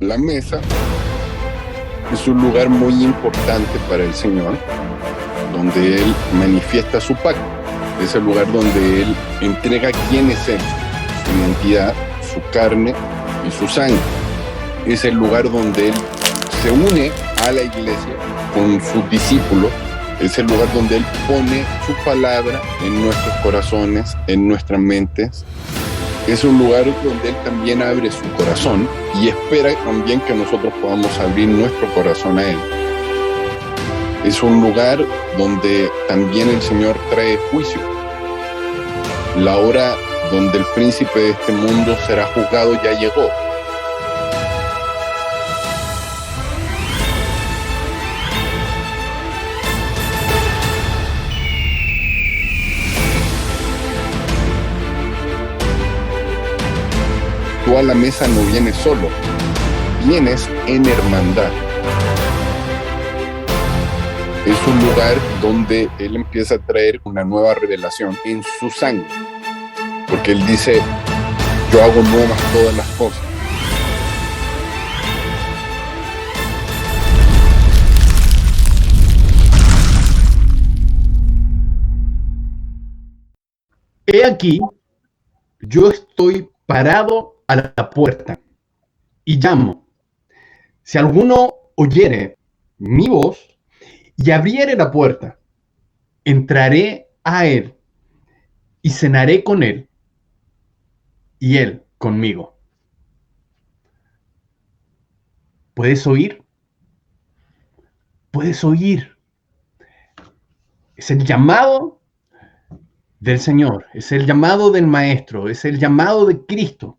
La mesa es un lugar muy importante para el Señor, donde Él manifiesta su pacto. Es el lugar donde Él entrega quién es Él, su identidad, su carne y su sangre. Es el lugar donde Él se une a la iglesia con sus discípulos. Es el lugar donde Él pone su palabra en nuestros corazones, en nuestras mentes. Es un lugar donde Él también abre su corazón y espera también que nosotros podamos abrir nuestro corazón a Él. Es un lugar donde también el Señor trae juicio. La hora donde el príncipe de este mundo será juzgado ya llegó. Tú a la mesa no vienes solo, vienes en hermandad. Es un lugar donde Él empieza a traer una nueva revelación en su sangre. Porque Él dice, yo hago nuevas todas las cosas. He aquí, yo estoy parado a la puerta y llamo. Si alguno oyere mi voz y abriere la puerta, entraré a él y cenaré con él y él conmigo. ¿Puedes oír? ¿Puedes oír? Es el llamado del Señor, es el llamado del Maestro, es el llamado de Cristo.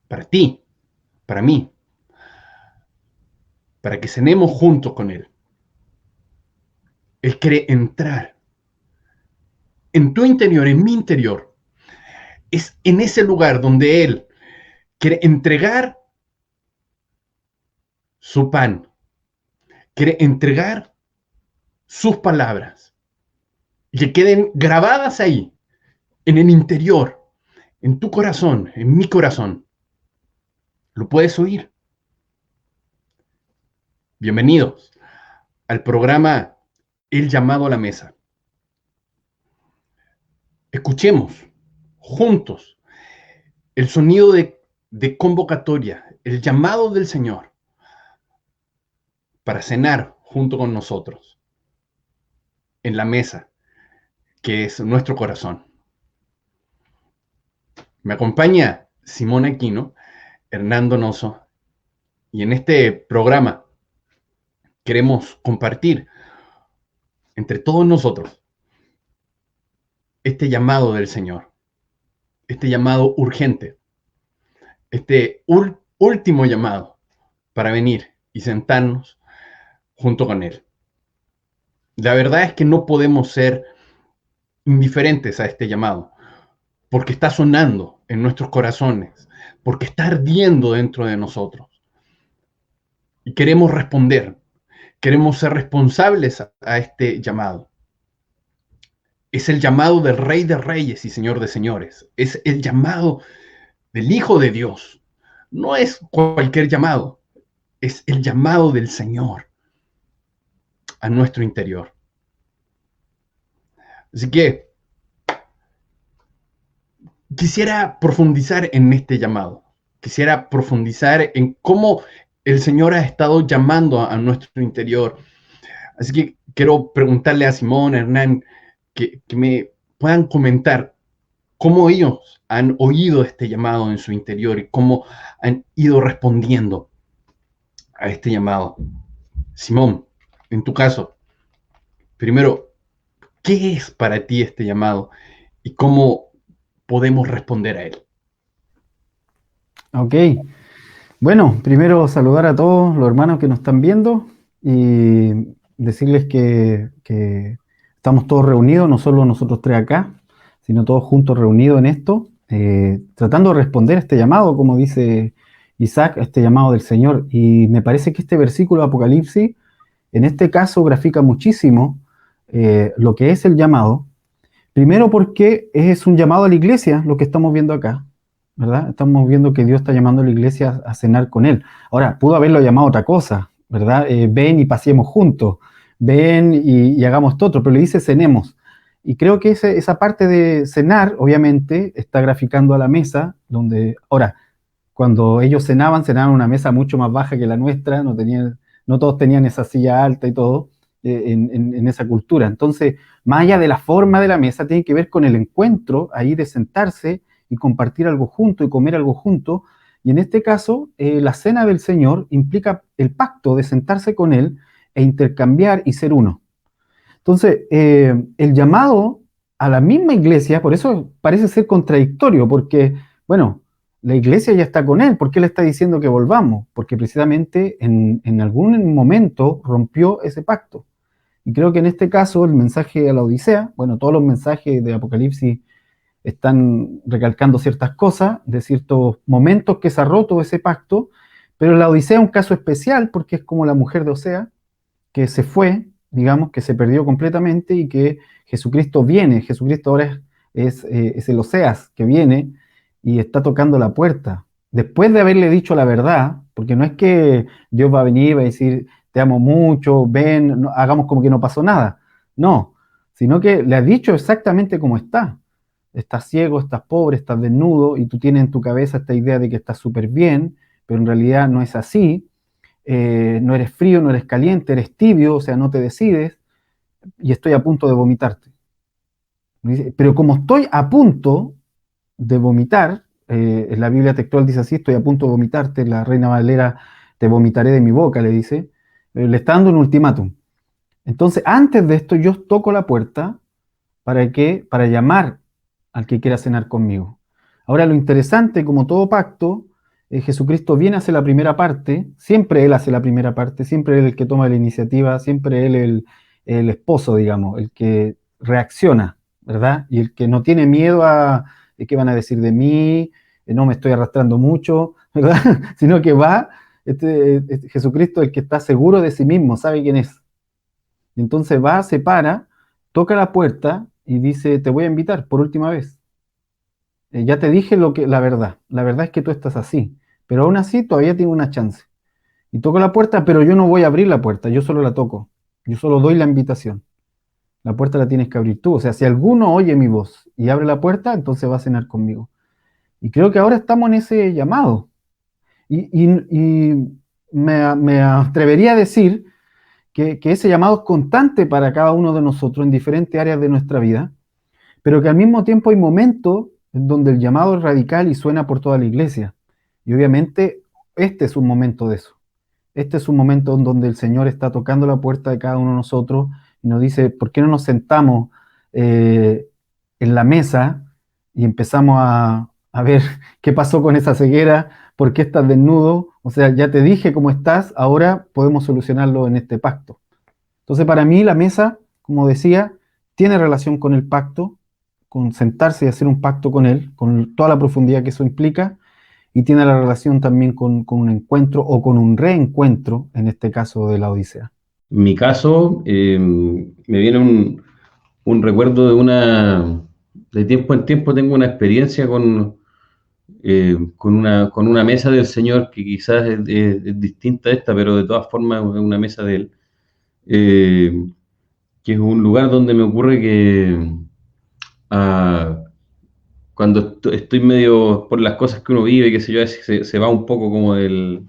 Para ti, para mí, para que cenemos juntos con Él. Él quiere entrar en tu interior, en mi interior. Es en ese lugar donde Él quiere entregar su pan, quiere entregar sus palabras y que queden grabadas ahí, en el interior, en tu corazón, en mi corazón. ¿Lo puedes oír? Bienvenidos al programa El llamado a la mesa. Escuchemos juntos el sonido de convocatoria, el llamado del Señor para cenar junto con nosotros en la mesa que es nuestro corazón. Me acompaña Simón Aquino, Hernán Donoso, y en este programa queremos compartir entre todos nosotros este llamado del Señor, este llamado urgente, este último llamado para venir y sentarnos junto con Él. La verdad es que no podemos ser indiferentes a este llamado, porque está sonando en nuestros corazones, porque está ardiendo dentro de nosotros. Y queremos responder, queremos ser responsables a este llamado. Es el llamado del Rey de Reyes y Señor de Señores. Es el llamado del Hijo de Dios. No es cualquier llamado, es el llamado del Señor a nuestro interior. Así que quisiera profundizar en este llamado. Quisiera profundizar en cómo el Señor ha estado llamando a nuestro interior. Así que quiero preguntarle a Simón, a Hernán, que me puedan comentar cómo ellos han oído este llamado en su interior y cómo han ido respondiendo a este llamado. Simón, en tu caso, primero, ¿qué es para ti este llamado y cómo podemos responder a él? Ok. Bueno, primero saludar a todos los hermanos que nos están viendo y decirles que estamos todos reunidos, no solo nosotros tres acá, sino todos juntos reunidos en esto, tratando de responder a este llamado, como dice Isaac, a este llamado del Señor. Y me parece que este versículo de Apocalipsis, en este caso, grafica muchísimo lo que es el llamado. Primero porque es un llamado a la iglesia, lo que estamos viendo acá. ¿verdad? Estamos viendo que Dios está llamando a la iglesia a cenar con Él. Ahora, pudo haberlo llamado a otra cosa, ¿verdad? Ven y paseemos juntos, ven y hagamos esto otro, pero le dice cenemos. Y creo que esa parte de cenar, obviamente, está graficando a la mesa, donde, ahora, cuando ellos cenaban en una mesa mucho más baja que la nuestra, no todos tenían esa silla alta y todo, en esa cultura. Entonces, más allá de la forma de la mesa, tiene que ver con el encuentro ahí de sentarse y compartir algo junto y comer algo junto. Y en este caso, la cena del Señor implica el pacto de sentarse con Él e intercambiar y ser uno. Entonces, el llamado a la misma iglesia, por eso parece ser contradictorio, porque, bueno, la iglesia ya está con Él, ¿por qué le está diciendo que volvamos? Porque precisamente en algún momento rompió ese pacto. Y creo que en este caso el mensaje a la Odisea, bueno, todos los mensajes de Apocalipsis están recalcando ciertas cosas, de ciertos momentos que se ha roto ese pacto, pero la Odisea es un caso especial porque es como la mujer de Osea, que se fue, digamos, que se perdió completamente y que Jesucristo viene. Jesucristo ahora es el Oseas que viene y está tocando la puerta. Después de haberle dicho la verdad, porque no es que Dios va a venir y va a decir, te amo mucho, ven, no, hagamos como que no pasó nada. No, sino que le ha dicho exactamente cómo está. Estás ciego, estás pobre, estás desnudo y tú tienes en tu cabeza esta idea de que estás súper bien, pero en realidad no es así. No eres frío, no eres caliente, eres tibio, o sea, no te decides y estoy a punto de vomitarte. Pero como estoy a punto de vomitar, en la Biblia textual dice así, estoy a punto de vomitarte, la Reina Valera, te vomitaré de mi boca, le dice, le está dando un ultimátum. Entonces, antes de esto, yo toco la puerta, ¿para qué? Para llamar al que quiera cenar conmigo. Ahora, lo interesante, como todo pacto, Jesucristo viene a hacer la primera parte, siempre Él hace la primera parte, siempre Él el que toma la iniciativa, siempre Él el esposo, digamos, el que reacciona, ¿verdad? Y el que no tiene miedo a qué van a decir de mí, no me estoy arrastrando mucho, ¿verdad? Sino que va, Jesucristo el que está seguro de sí mismo, sabe quién es. Y entonces va, se para, toca la puerta y dice, te voy a invitar por última vez. Ya te dije la verdad es que tú estás así, pero aún así todavía tengo una chance. Y toco la puerta, pero yo no voy a abrir la puerta, yo solo la toco, yo solo doy la invitación. La puerta la tienes que abrir tú, o sea, si alguno oye mi voz y abre la puerta, entonces va a cenar conmigo. Y creo que ahora estamos en ese llamado. Y me atrevería a decir que ese llamado es constante para cada uno de nosotros en diferentes áreas de nuestra vida, pero que al mismo tiempo hay momentos en donde el llamado es radical y suena por toda la iglesia. Y obviamente este es un momento de eso. Este es un momento en donde el Señor está tocando la puerta de cada uno de nosotros y nos dice, ¿por qué no nos sentamos en la mesa y empezamos a ver qué pasó con esa ceguera? ¿Por qué estás desnudo? O sea, ya te dije cómo estás, ahora podemos solucionarlo en este pacto. Entonces, para mí la mesa, como decía, tiene relación con el pacto, con sentarse y hacer un pacto con Él, con toda la profundidad que eso implica, y tiene la relación también con un encuentro o con un reencuentro, en este caso de la Odisea. En mi caso, me viene un recuerdo de tiempo en tiempo tengo una experiencia con una mesa del Señor que quizás es distinta a esta, pero de todas formas es una mesa de Él, que es un lugar donde me ocurre que ah, cuando estoy medio por las cosas que uno vive, qué sé yo, a veces se va un poco como de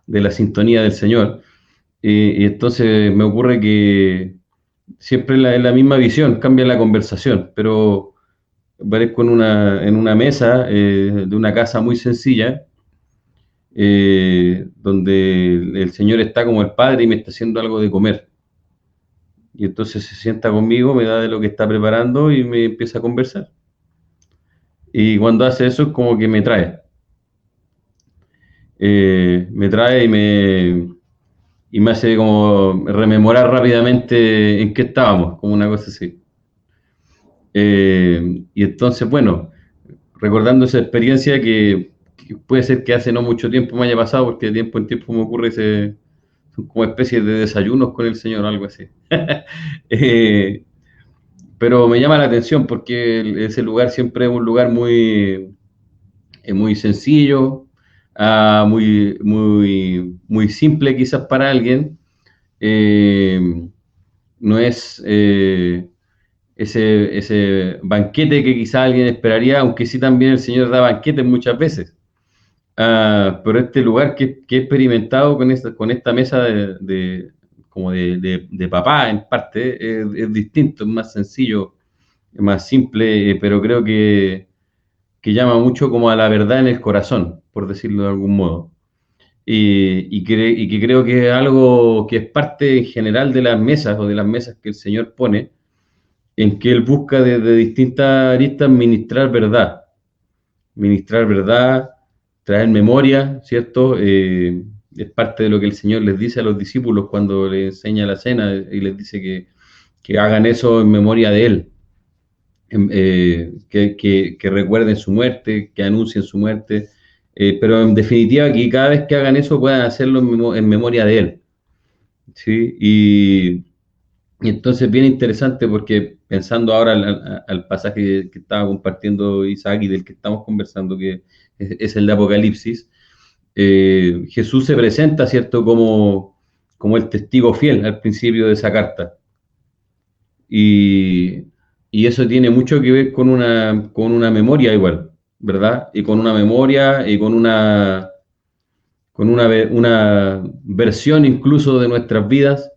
la sintonía del Señor. Y entonces me ocurre que siempre en la misma visión, cambia la conversación, pero aparezco en una mesa de una casa muy sencilla, donde el Señor está como el Padre y me está haciendo algo de comer. Y entonces se sienta conmigo, me da de lo que está preparando y me empieza a conversar. Y cuando hace eso es como que me trae. Me trae y me hace como rememorar rápidamente en qué estábamos, como una cosa así. Y entonces, bueno, recordando esa experiencia que puede ser que hace no mucho tiempo me haya pasado, porque de tiempo en tiempo me ocurre son como especies de desayunos con el Señor, algo así. Pero me llama la atención porque ese lugar siempre es un lugar muy muy sencillo, muy simple quizás para alguien. No es ese banquete que quizás alguien esperaría, aunque sí también el Señor da banquetes muchas veces. Pero este lugar que he experimentado con esta mesa como de papá en parte, es distinto, es más sencillo, es más simple, pero creo que llama mucho como a la verdad en el corazón, por decirlo de algún modo. Y que creo que es algo que es parte en general de las mesas o de las mesas que el Señor pone, en que Él busca desde distintas aristas ministrar verdad, traer memoria, ¿cierto? Es parte de lo que el Señor les dice a los discípulos cuando les enseña la cena y les dice que hagan eso en memoria de Él, que recuerden su muerte, que anuncien su muerte, pero en definitiva que cada vez que hagan eso puedan hacerlo en memoria de Él, ¿sí? Y entonces bien interesante porque pensando ahora al pasaje que estaba compartiendo Isaac y del que estamos conversando, que es el de Apocalipsis, Jesús se presenta, ¿cierto?, como el testigo fiel al principio de esa carta. Y eso tiene mucho que ver con una memoria igual, ¿verdad? Y con una memoria y una versión incluso de nuestras vidas.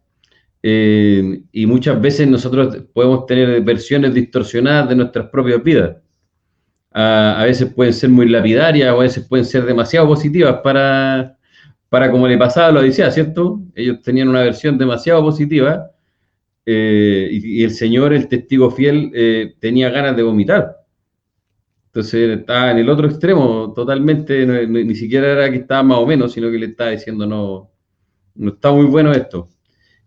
Y muchas veces nosotros podemos tener versiones distorsionadas de nuestras propias vidas. A veces pueden ser muy lapidarias o a veces pueden ser demasiado positivas para como le pasaba a la Odisea, ¿cierto? Ellos tenían una versión demasiado positiva y el Señor, el testigo fiel, tenía ganas de vomitar. Entonces estaba en el otro extremo, totalmente, ni siquiera era que estaba más o menos, sino que le estaba diciendo, no está muy bueno esto.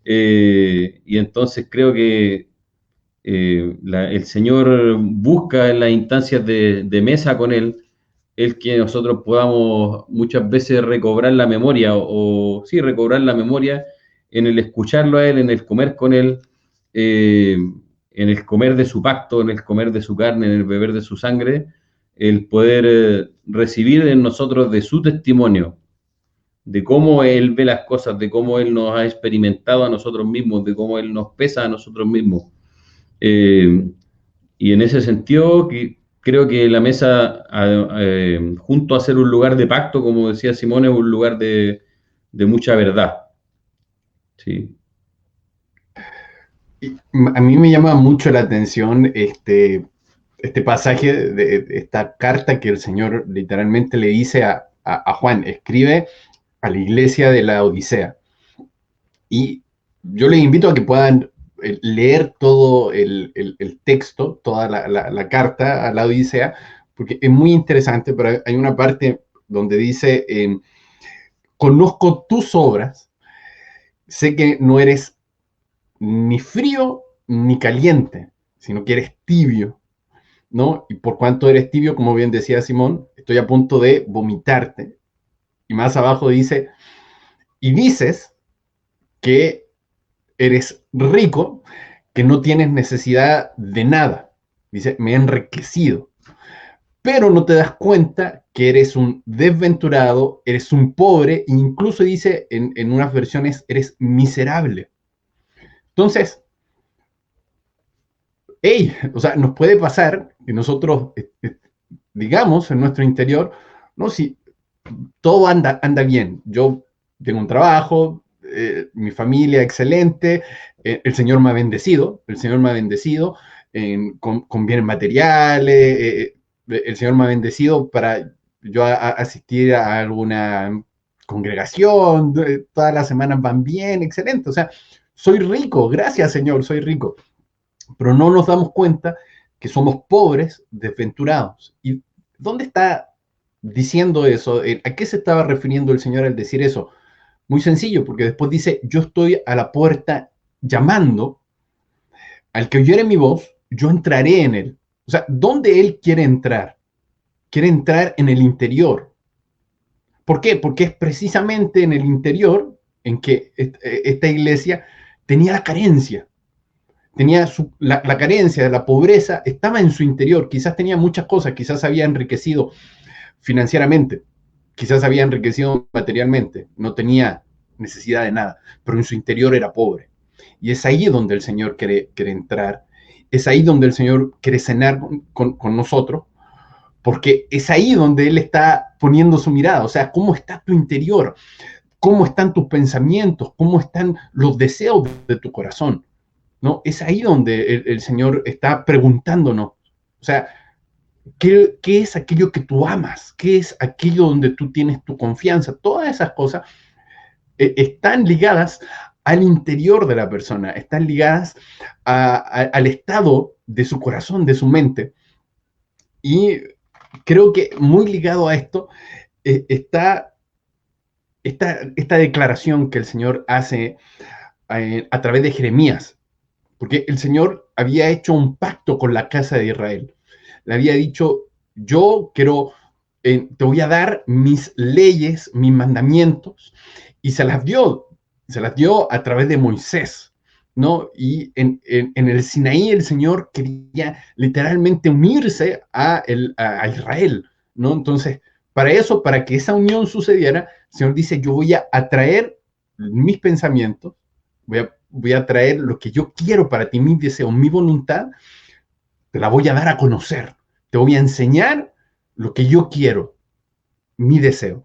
Y entonces creo que el Señor busca en las instancias de mesa con Él, el que nosotros podamos muchas veces recobrar la memoria, o sí, recobrar la memoria en el escucharlo a Él, en el comer con Él, en el comer de su pacto, en el comer de su carne, en el beber de su sangre, el poder recibir en nosotros de su testimonio, de cómo Él ve las cosas, de cómo Él nos ha experimentado a nosotros mismos, de cómo Él nos pesa a nosotros mismos. Y en ese sentido, creo que la mesa, junto a ser un lugar de pacto, como decía Simón, es un lugar de mucha verdad. Sí. A mí me llama mucho la atención este pasaje de esta carta que el Señor literalmente le dice a Juan, escribe a la iglesia de la Odisea. Y yo les invito a que puedan leer todo el texto, toda la carta a la Odisea, porque es muy interesante, pero hay una parte donde dice, conozco tus obras, sé que no eres ni frío ni caliente, sino que eres tibio, ¿no? Y por cuanto eres tibio, como bien decía Simón, estoy a punto de vomitarte. Y más abajo dice, y dices que eres rico, que no tienes necesidad de nada. Dice, me he enriquecido. Pero no te das cuenta que eres un desventurado, eres un pobre, e incluso dice en unas versiones, eres miserable. Entonces, o sea, nos puede pasar que nosotros, digamos, en nuestro interior, no, si todo anda bien, yo tengo un trabajo, mi familia excelente, el Señor me ha bendecido, con bienes materiales, el Señor me ha bendecido para yo asistir a alguna congregación, todas las semanas van bien, excelente, o sea, soy rico, gracias Señor, soy rico, pero no nos damos cuenta que somos pobres, desventurados. ¿Y dónde está diciendo eso? ¿A qué se estaba refiriendo el Señor al decir eso? Muy sencillo, porque después dice, yo estoy a la puerta llamando, al que oyere mi voz, yo entraré en él. O sea, ¿dónde Él quiere entrar? Quiere entrar en el interior. ¿Por qué? Porque es precisamente en el interior en que esta iglesia tenía la carencia. Tenía la carencia, la pobreza, estaba en su interior. Quizás tenía muchas cosas, quizás había enriquecido financieramente, quizás había enriquecido materialmente, no tenía necesidad de nada, pero en su interior era pobre. Y es ahí donde el Señor quiere entrar, es ahí donde el Señor quiere cenar con nosotros, porque es ahí donde Él está poniendo su mirada. O sea, ¿cómo está tu interior? ¿Cómo están tus pensamientos? ¿Cómo están los deseos de tu corazón? ¿No? Es ahí donde el Señor está preguntándonos. O sea, ¿qué es aquello que tú amas? ¿Qué es aquello donde tú tienes tu confianza? Todas esas cosas están ligadas al interior de la persona, están ligadas al estado de su corazón, de su mente. Y creo que muy ligado a esto está esta declaración que el Señor hace a través de Jeremías, porque el Señor había hecho un pacto con la casa de Israel. Le había dicho, yo quiero, te voy a dar mis leyes, mis mandamientos, y se las dio a través de Moisés, ¿no? Y en el Sinaí el Señor quería literalmente unirse a Israel, ¿no? Entonces, para eso, para que esa unión sucediera, el Señor dice, yo voy a atraer mis pensamientos, voy a traer lo que yo quiero para ti, mis deseos, mi voluntad, te la voy a dar a conocer, te voy a enseñar lo que yo quiero, mi deseo.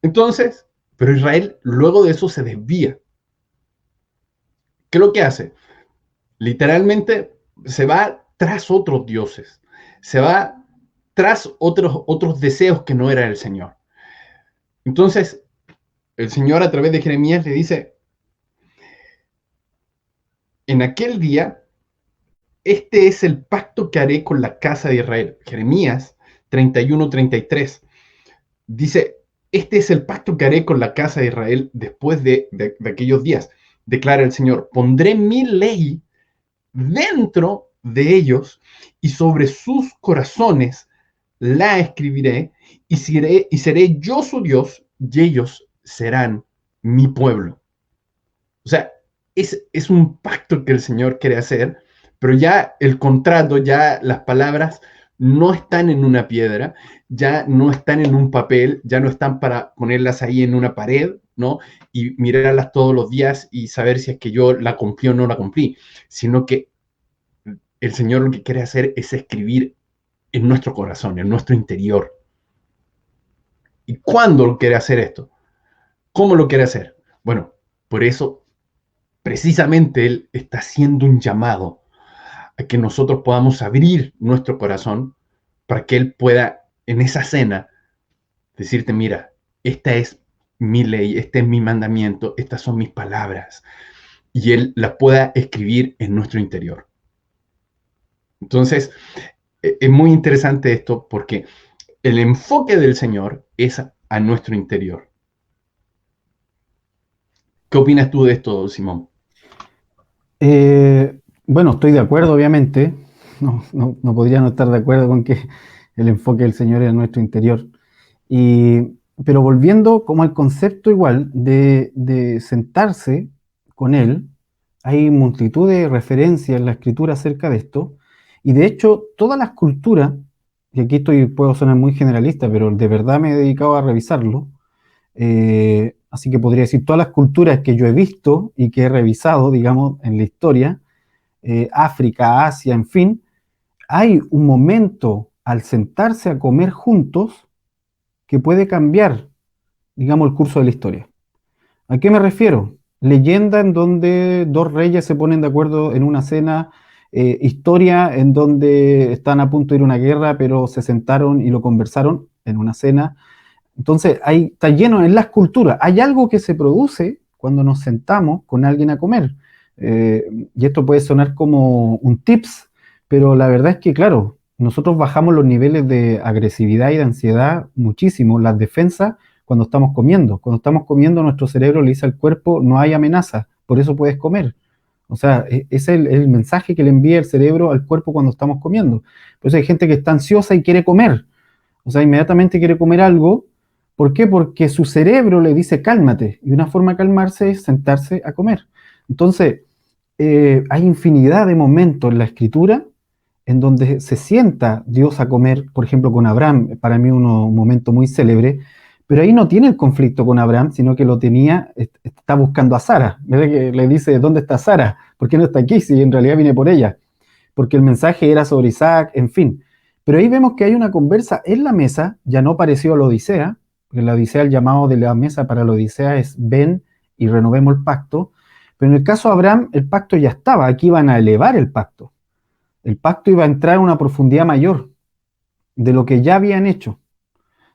Entonces, pero Israel luego de eso se desvía. ¿Qué es lo que hace? Literalmente se va tras otros dioses, se va tras otros deseos que no era el Señor. Entonces, el Señor a través de Jeremías le dice, en aquel día, este es el pacto que haré con la casa de Israel. Jeremías 31-33 dice, este es el pacto que haré con la casa de Israel después de aquellos días. Declara el Señor, pondré mi ley dentro de ellos y sobre sus corazones la escribiré y seré yo su Dios y ellos serán mi pueblo. O sea, es un pacto que el Señor quiere hacer, pero ya el contrato, ya las palabras no están en una piedra, ya no están en un papel, ya no están para ponerlas ahí en una pared, ¿no? Y mirarlas todos los días y saber si es que yo la cumplí o no la cumplí, sino que el Señor lo que quiere hacer es escribir en nuestro corazón, en nuestro interior. ¿Y cuándo lo quiere hacer esto? ¿Cómo lo quiere hacer? Bueno, por eso precisamente Él está haciendo un llamado a que nosotros podamos abrir nuestro corazón para que Él pueda en esa cena decirte, mira, esta es mi ley, este es mi mandamiento, estas son mis palabras, y Él las pueda escribir en nuestro interior. Entonces, es muy interesante esto porque el enfoque del Señor es a nuestro interior. ¿Qué opinas tú de esto, Simón? Bueno, estoy de acuerdo, obviamente. No podría no estar de acuerdo con que el enfoque del Señor es a nuestro interior. Pero volviendo como al concepto igual de sentarse con Él, hay multitud de referencias en la Escritura acerca de esto. Y de hecho, todas las culturas, y aquí puedo sonar muy generalista, pero de verdad me he dedicado a revisarlo, así que podría decir todas las culturas que yo he visto y que he revisado, digamos, en la historia, África, Asia, en fin, hay un momento al sentarse a comer juntos que puede cambiar, digamos, el curso de la historia. ¿A qué me refiero? Leyenda en donde dos reyes se ponen de acuerdo en una cena, historia en donde están a punto de ir a una guerra, pero se sentaron y lo conversaron en una cena. Entonces, está lleno en las culturas. Hay algo que se produce cuando nos sentamos con alguien a comer. Y esto puede sonar como un tips, pero la verdad es que, claro, nosotros bajamos los niveles de agresividad y de ansiedad muchísimo, las defensas, cuando estamos comiendo. Cuando estamos comiendo, nuestro cerebro le dice al cuerpo, no hay amenaza, por eso puedes comer. O sea, ese es el mensaje que le envía el cerebro al cuerpo cuando estamos comiendo. Por eso hay gente que está ansiosa y quiere comer. O sea, inmediatamente quiere comer algo. ¿Por qué? Porque su cerebro le dice, cálmate. Y una forma de calmarse es sentarse a comer. Entonces, hay infinidad de momentos en la Escritura en donde se sienta Dios a comer, por ejemplo, con Abraham, para mí un momento muy célebre, pero ahí no tiene el conflicto con Abraham, sino que lo tenía, está buscando a Sara. ¿Verdad? Que le dice, ¿dónde está Sara? ¿Por qué no está aquí? Si en realidad viene por ella. Porque el mensaje era sobre Isaac, en fin. Pero ahí vemos que hay una conversa en la mesa, ya no pareció a la Odisea, porque la Odisea, el llamado de la mesa para la Odisea es ven y renovemos el pacto. Pero en el caso de Abraham, el pacto ya estaba, aquí iban a elevar el pacto. El pacto iba a entrar a una profundidad mayor de lo que ya habían hecho.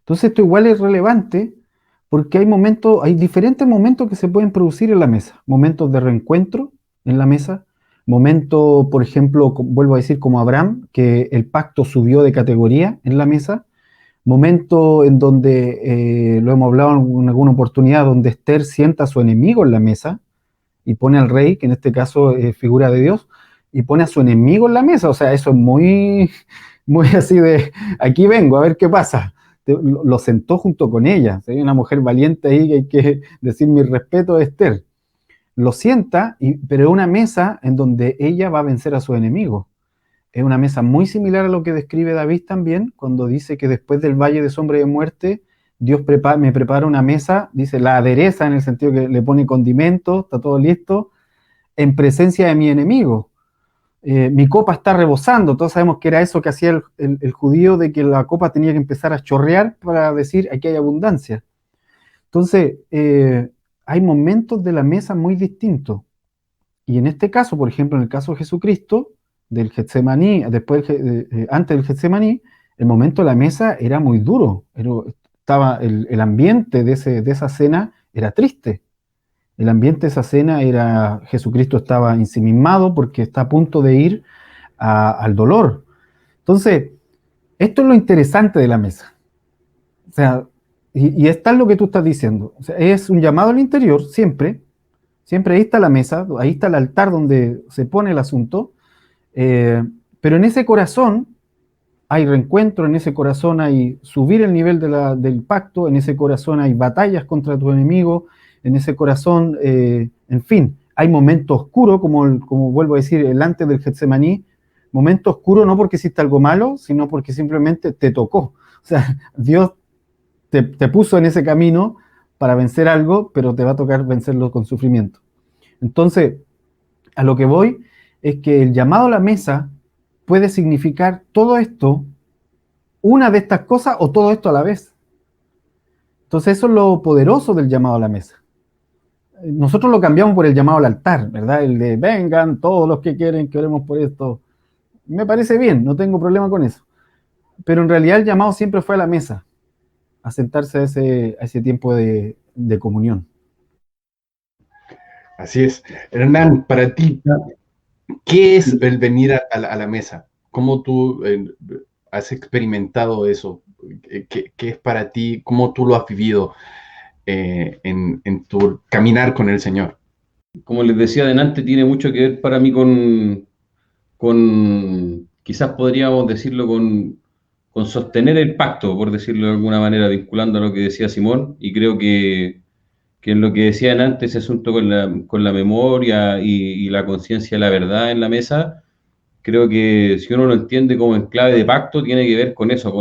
Entonces esto igual es relevante porque hay diferentes momentos que se pueden producir en la mesa. Momentos de reencuentro en la mesa, momentos, por ejemplo, vuelvo a decir como Abraham, que el pacto subió de categoría en la mesa, momentos en donde, lo hemos hablado en alguna oportunidad, donde Esther sienta a su enemigo en la mesa y pone al rey, que en este caso es figura de Dios, y pone a su enemigo en la mesa. O sea, eso es muy, muy así de, aquí vengo, a ver qué pasa. Lo sentó junto con ella. Hay una mujer valiente ahí que hay que decir mi respeto a Esther. Lo sienta, pero es una mesa en donde ella va a vencer a su enemigo. Es una mesa muy similar a lo que describe David también, cuando dice que después del valle de sombra y de muerte, Dios me prepara una mesa, dice, la adereza en el sentido que le pone condimentos, está todo listo, en presencia de mi enemigo. Mi copa está rebosando. Todos sabemos que era eso que hacía el judío, de que la copa tenía que empezar a chorrear para decir aquí hay abundancia. Entonces, hay momentos de la mesa muy distintos. Y en este caso, por ejemplo, en el caso de Jesucristo, del Getsemaní, antes del Getsemaní, el momento de la mesa era muy duro. Estaba el ambiente de esa cena era triste. El ambiente de esa cena era, Jesucristo estaba ensimismado porque está a punto de ir al dolor. Entonces, esto es lo interesante de la mesa. O sea, y es tal lo que tú estás diciendo. O sea, es un llamado al interior, siempre. Siempre ahí está la mesa, ahí está el altar donde se pone el asunto. Pero en ese corazón hay reencuentro, en ese corazón hay subir el nivel del pacto, en ese corazón hay batallas contra tu enemigo, en ese corazón, en fin, hay momentos oscuros, como vuelvo a decir, el antes del Getsemaní, momento oscuro no porque hiciste algo malo, sino porque simplemente te tocó. O sea, Dios te puso en ese camino para vencer algo, pero te va a tocar vencerlo con sufrimiento. Entonces, a lo que voy es que el llamado a la mesa puede significar todo esto, una de estas cosas o todo esto a la vez. Entonces eso es lo poderoso del llamado a la mesa. Nosotros lo cambiamos por el llamado al altar, ¿verdad? El de vengan todos los que quieren que oremos por esto. Me parece bien, no tengo problema con eso. Pero en realidad el llamado siempre fue a la mesa, a sentarse a ese tiempo de comunión. Así es. Hernán, para ti, ¿qué es el venir a la mesa? ¿Cómo tú has experimentado eso? ¿Qué es para ti? ¿Cómo tú lo has vivido en tu caminar con el Señor? Como les decía adelante, tiene mucho que ver para mí con quizás podríamos decirlo, con sostener el pacto, por decirlo de alguna manera, vinculando a lo que decía Simón, y creo que en lo que decían antes, ese asunto con la memoria y la conciencia de la verdad en la mesa, creo que si uno lo entiende como en clave de pacto, tiene que ver con eso,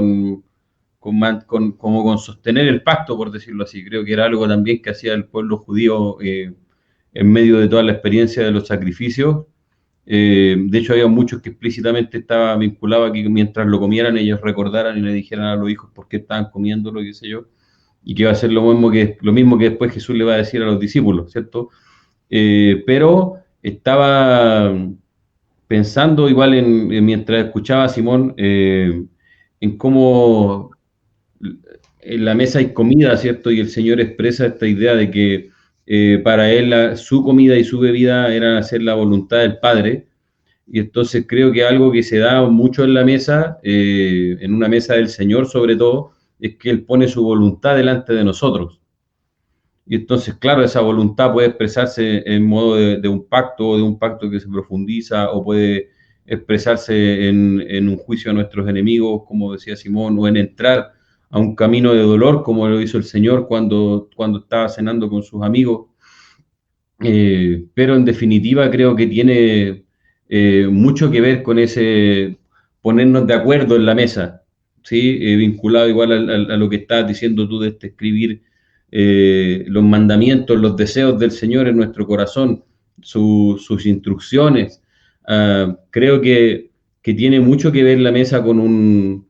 como con sostener el pacto, por decirlo así. Creo que era algo también que hacía el pueblo judío en medio de toda la experiencia de los sacrificios. De hecho, había muchos que explícitamente estaba vinculado a que mientras lo comieran ellos recordaran y le dijeran a los hijos por qué estaban comiéndolo, qué sé yo, y que va a ser lo mismo que después Jesús le va a decir a los discípulos, ¿cierto? Pero estaba pensando igual mientras escuchaba a Simón, en cómo en la mesa hay comida, ¿cierto? Y el Señor expresa esta idea de que para él su comida y su bebida eran hacer la voluntad del Padre. Y entonces creo que algo que se da mucho en la mesa, en una mesa del Señor sobre todo, es que Él pone su voluntad delante de nosotros. Y entonces, claro, esa voluntad puede expresarse en modo de un pacto, o de un pacto que se profundiza, o puede expresarse en un juicio a nuestros enemigos, como decía Simón, o en entrar a un camino de dolor, como lo hizo el Señor cuando estaba cenando con sus amigos. Pero en definitiva creo que tiene mucho que ver con ese ponernos de acuerdo en la mesa, ¿sí? Vinculado igual a lo que estabas diciendo tú de escribir los mandamientos, los deseos del Señor en nuestro corazón, sus instrucciones. Creo que tiene mucho que ver la mesa con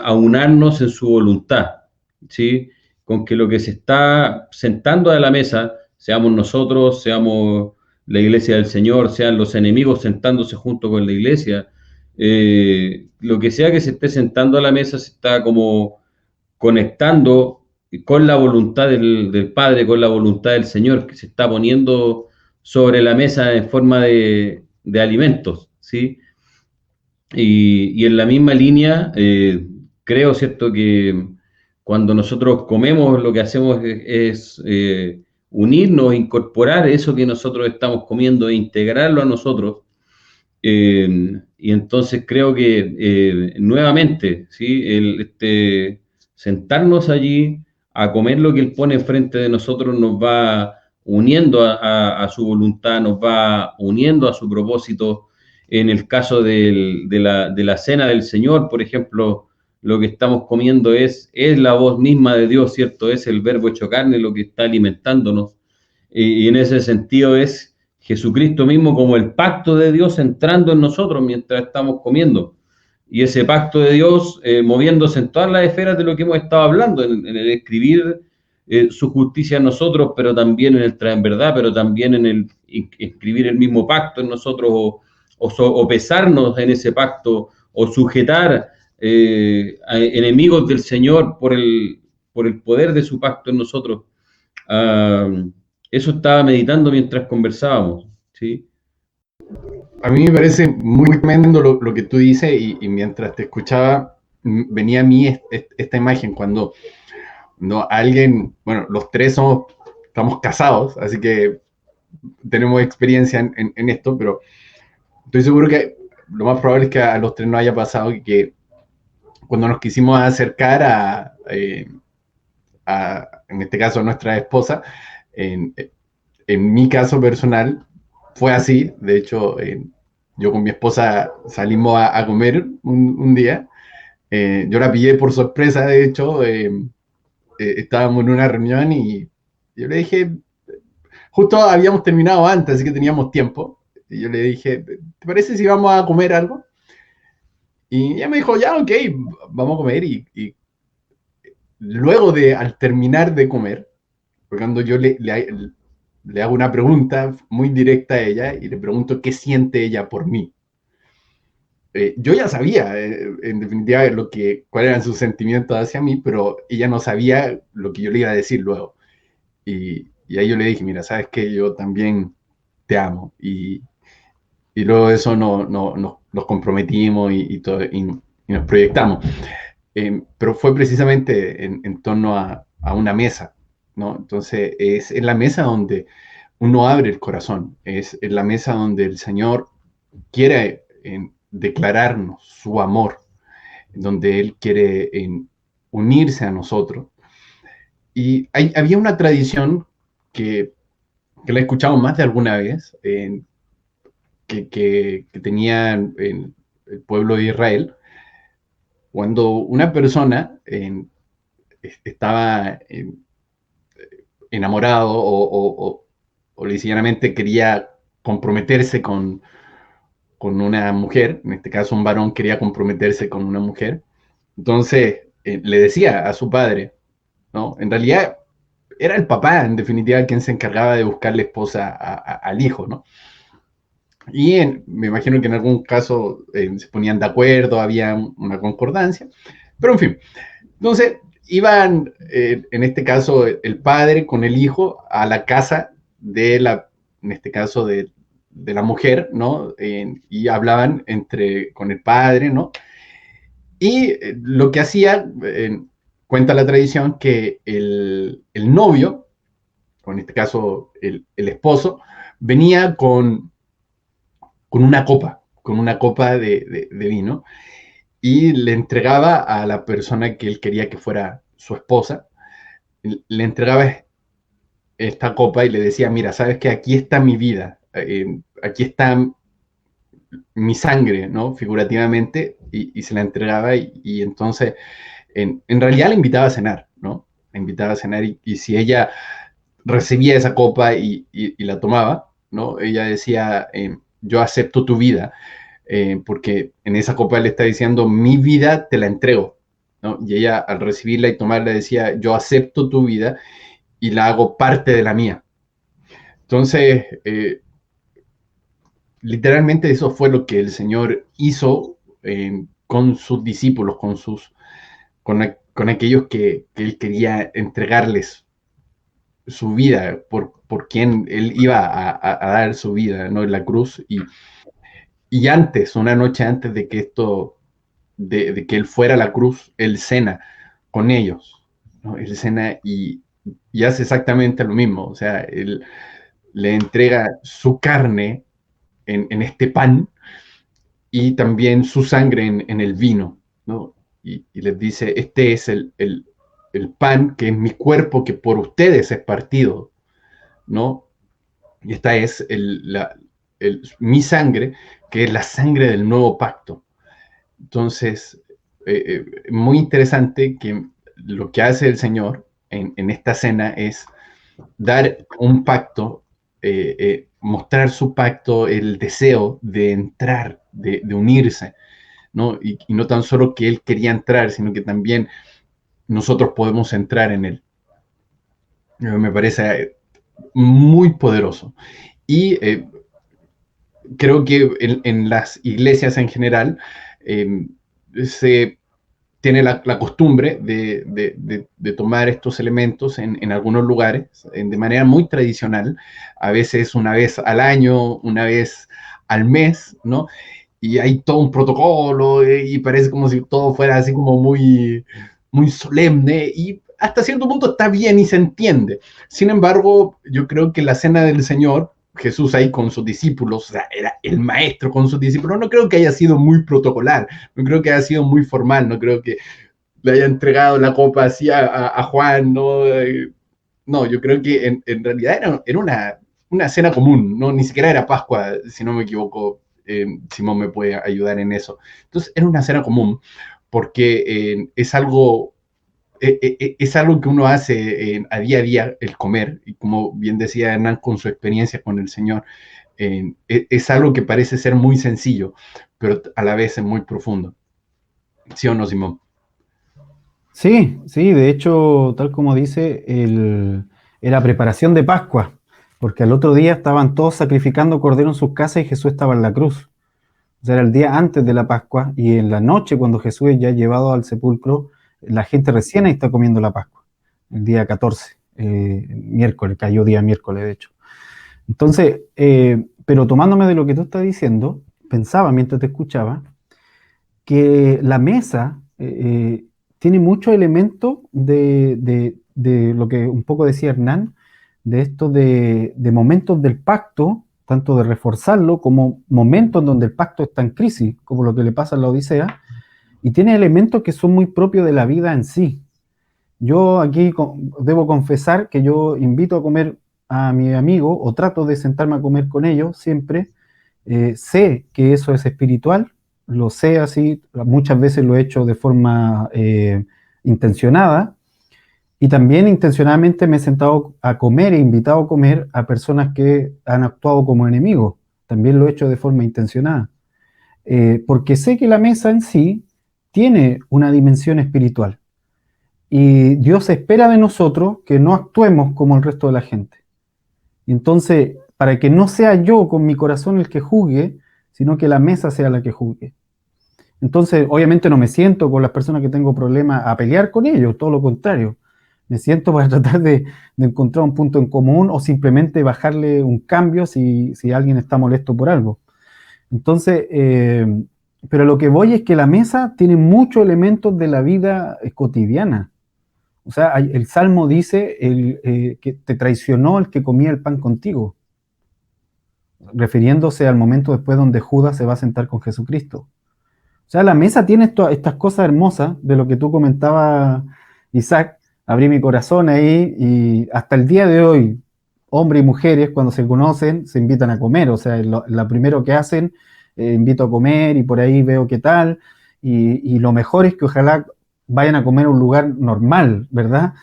aunarnos en su voluntad, ¿sí? Con que lo que se está sentando a la mesa, seamos nosotros, seamos la iglesia del Señor, sean los enemigos sentándose junto con la iglesia, lo que sea que se esté sentando a la mesa se está como conectando con la voluntad del Padre, con la voluntad del Señor, que se está poniendo sobre la mesa en forma de alimentos, ¿sí? Y en la misma línea, creo, ¿cierto?, que cuando nosotros comemos, lo que hacemos es unirnos, incorporar eso que nosotros estamos comiendo e integrarlo a nosotros. Y entonces creo que nuevamente, ¿sí? Sentarnos allí a comer lo que Él pone enfrente de nosotros nos va uniendo a su voluntad, nos va uniendo a su propósito. En el caso de la cena del Señor, por ejemplo, lo que estamos comiendo es la voz misma de Dios, ¿cierto? Es el verbo hecho carne lo que está alimentándonos. Y en ese sentido es Jesucristo mismo como el pacto de Dios entrando en nosotros mientras estamos comiendo. Y ese pacto de Dios moviéndose en todas las esferas de lo que hemos estado hablando, en el escribir su justicia en nosotros, pero también en el traer en verdad, pero también en el escribir el mismo pacto en nosotros, o pesarnos en ese pacto, o sujetar a enemigos del Señor por el poder de su pacto en nosotros. Eso estaba meditando mientras conversábamos, ¿sí? A mí me parece muy tremendo lo que tú dices y mientras te escuchaba venía a mí esta imagen cuando alguien, bueno, los tres estamos casados, así que tenemos experiencia en esto, pero estoy seguro que lo más probable es que a los tres nos haya pasado que cuando nos quisimos acercar en este caso, a nuestra esposa, en mi caso personal, fue así. De hecho, yo con mi esposa salimos a comer un día. Yo la pillé por sorpresa, de hecho. Estábamos en una reunión y yo le dije, justo habíamos terminado antes, así que teníamos tiempo. Y yo le dije, ¿te parece si vamos a comer algo? Y ella me dijo, ya, ok, vamos a comer. Y luego al terminar de comer, cuando yo le hago una pregunta muy directa a ella y le pregunto qué siente ella por mí. Yo ya sabía, en definitiva, cuáles eran sus sentimientos hacia mí, pero ella no sabía lo que yo le iba a decir luego. Y ahí yo le dije, mira, sabes que yo también te amo. Y luego de eso nos comprometimos y nos proyectamos. Pero fue precisamente en torno a una mesa, ¿no? Entonces es en la mesa donde uno abre el corazón, es en la mesa donde el Señor quiere declararnos su amor, donde Él quiere unirse a nosotros. Y había una tradición que la he escuchado más de alguna vez, que tenía en el pueblo de Israel, cuando una persona estaba enamorado o sencillamente quería comprometerse con una mujer, en este caso un varón quería comprometerse con una mujer, entonces le decía a su padre, ¿no? En realidad era el papá, en definitiva, quien se encargaba de buscarle esposa al hijo, ¿no? Y me imagino que en algún caso se ponían de acuerdo, había una concordancia, pero en fin. Entonces iban, en este caso, el padre con el hijo a la casa en este caso, de la mujer, ¿no? Y hablaban con el padre, ¿no? Y lo que hacía, cuenta la tradición, que el novio, o en este caso el esposo, venía con una copa de vino, y le entregaba a la persona que él quería que fuera su esposa, le entregaba esta copa y le decía, mira, sabes que aquí está mi vida, aquí está mi sangre, ¿no? Figurativamente, y se la entregaba, y entonces, en realidad la invitaba a cenar, ¿no? La invitaba a cenar, y si ella recibía esa copa y la tomaba, ¿no? Ella decía, yo acepto tu vida, porque en esa copa le está diciendo, mi vida te la entrego, ¿no? Y ella al recibirla y tomarla decía, yo acepto tu vida y la hago parte de la mía. Entonces, literalmente eso fue lo que el Señor hizo con sus discípulos, con aquellos que Él quería entregarles su vida, por quien Él iba a dar su vida, ¿no? En la cruz. Y antes, una noche antes de que de que Él fuera a la cruz, Él cena con ellos, ¿no? Él cena y hace exactamente lo mismo. O sea, Él le entrega su carne en este pan y también su sangre en el vino, ¿no? Y les dice, este es el pan que es mi cuerpo que por ustedes es partido, ¿no? Y esta es mi sangre, que es la sangre del nuevo pacto. Entonces, muy interesante que lo que hace el Señor en esta cena es dar un pacto, mostrar su pacto, el deseo de entrar, de unirse, ¿no? Y no tan solo que Él quería entrar, sino que también nosotros podemos entrar en Él. Me parece muy poderoso. Y creo que en las iglesias en general se tiene la costumbre de tomar estos elementos en algunos lugares de manera muy tradicional, a veces una vez al año, una vez al mes, ¿no? Y hay todo un protocolo y parece como si todo fuera así como muy solemne y hasta cierto punto está bien y se entiende. Sin embargo, yo creo que la cena del Señor, Jesús ahí con sus discípulos, o sea, era el maestro con sus discípulos, no creo que haya sido muy protocolar, no creo que haya sido muy formal, no creo que le haya entregado la copa así a Juan, ¿no? No, yo creo que en realidad era una cena común, ¿no? Ni siquiera era Pascua, si no me equivoco. Simón me puede ayudar en eso. Entonces, era una cena común porque es algo que uno hace a día, el comer, y como bien decía Hernán con su experiencia con el Señor, es algo que parece ser muy sencillo, pero a la vez es muy profundo. ¿Sí o no, Simón? Sí, sí, de hecho, tal como dice, era preparación de Pascua, porque al otro día estaban todos sacrificando cordero en sus casas y Jesús estaba en la cruz. O sea, era el día antes de la Pascua y en la noche, cuando Jesús es ya llevado al sepulcro, la gente recién ahí está comiendo la Pascua, el día 14, miércoles, cayó día miércoles, de hecho. Entonces, pero tomándome de lo que tú estás diciendo, pensaba mientras te escuchaba que la mesa tiene muchos elementos de lo que un poco decía Hernán, de esto de momentos del pacto, tanto de reforzarlo como momentos donde el pacto está en crisis, como lo que le pasa a la Odisea, y tiene elementos que son muy propios de la vida en sí. Yo aquí debo confesar que yo invito a comer a mi amigo o trato de sentarme a comer con ellos siempre. Sé que eso es espiritual, lo sé así, muchas veces lo he hecho de forma intencionada y también intencionadamente me he sentado a comer e invitado a comer a personas que han actuado como enemigos. También lo he hecho de forma intencionada. Porque sé que la mesa en sí tiene una dimensión espiritual. Y Dios espera de nosotros que no actuemos como el resto de la gente. Entonces, para que no sea yo con mi corazón el que juzgue, sino que la mesa sea la que juzgue. Entonces, obviamente no me siento con las personas que tengo problemas a pelear con ellos, todo lo contrario. Me siento para tratar de encontrar un punto en común o simplemente bajarle un cambio si alguien está molesto por algo. Entonces, pero lo que voy es que la mesa tiene muchos elementos de la vida cotidiana. O sea, el Salmo dice que te traicionó el que comía el pan contigo, refiriéndose al momento después donde Judas se va a sentar con Jesucristo. O sea, la mesa tiene estas cosas hermosas de lo que tú comentabas, Isaac. Abrí mi corazón ahí y hasta el día de hoy, hombres y mujeres, cuando se conocen, se invitan a comer. O sea, lo primero que hacen invito a comer y por ahí veo qué tal, y lo mejor es que ojalá vayan a comer a un lugar normal, ¿verdad?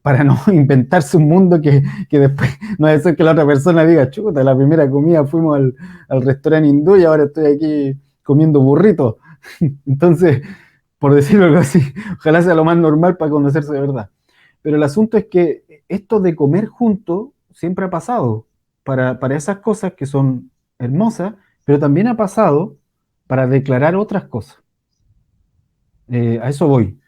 Para no inventarse un mundo que después no debe ser que la otra persona diga, chuta, la primera comida fuimos al restaurante hindú y ahora estoy aquí comiendo burritos. Entonces, por decirlo algo así, ojalá sea lo más normal para conocerse de verdad. Pero el asunto es que esto de comer juntos siempre ha pasado para esas cosas que son hermosas, pero también ha pasado para declarar otras cosas. A eso voy.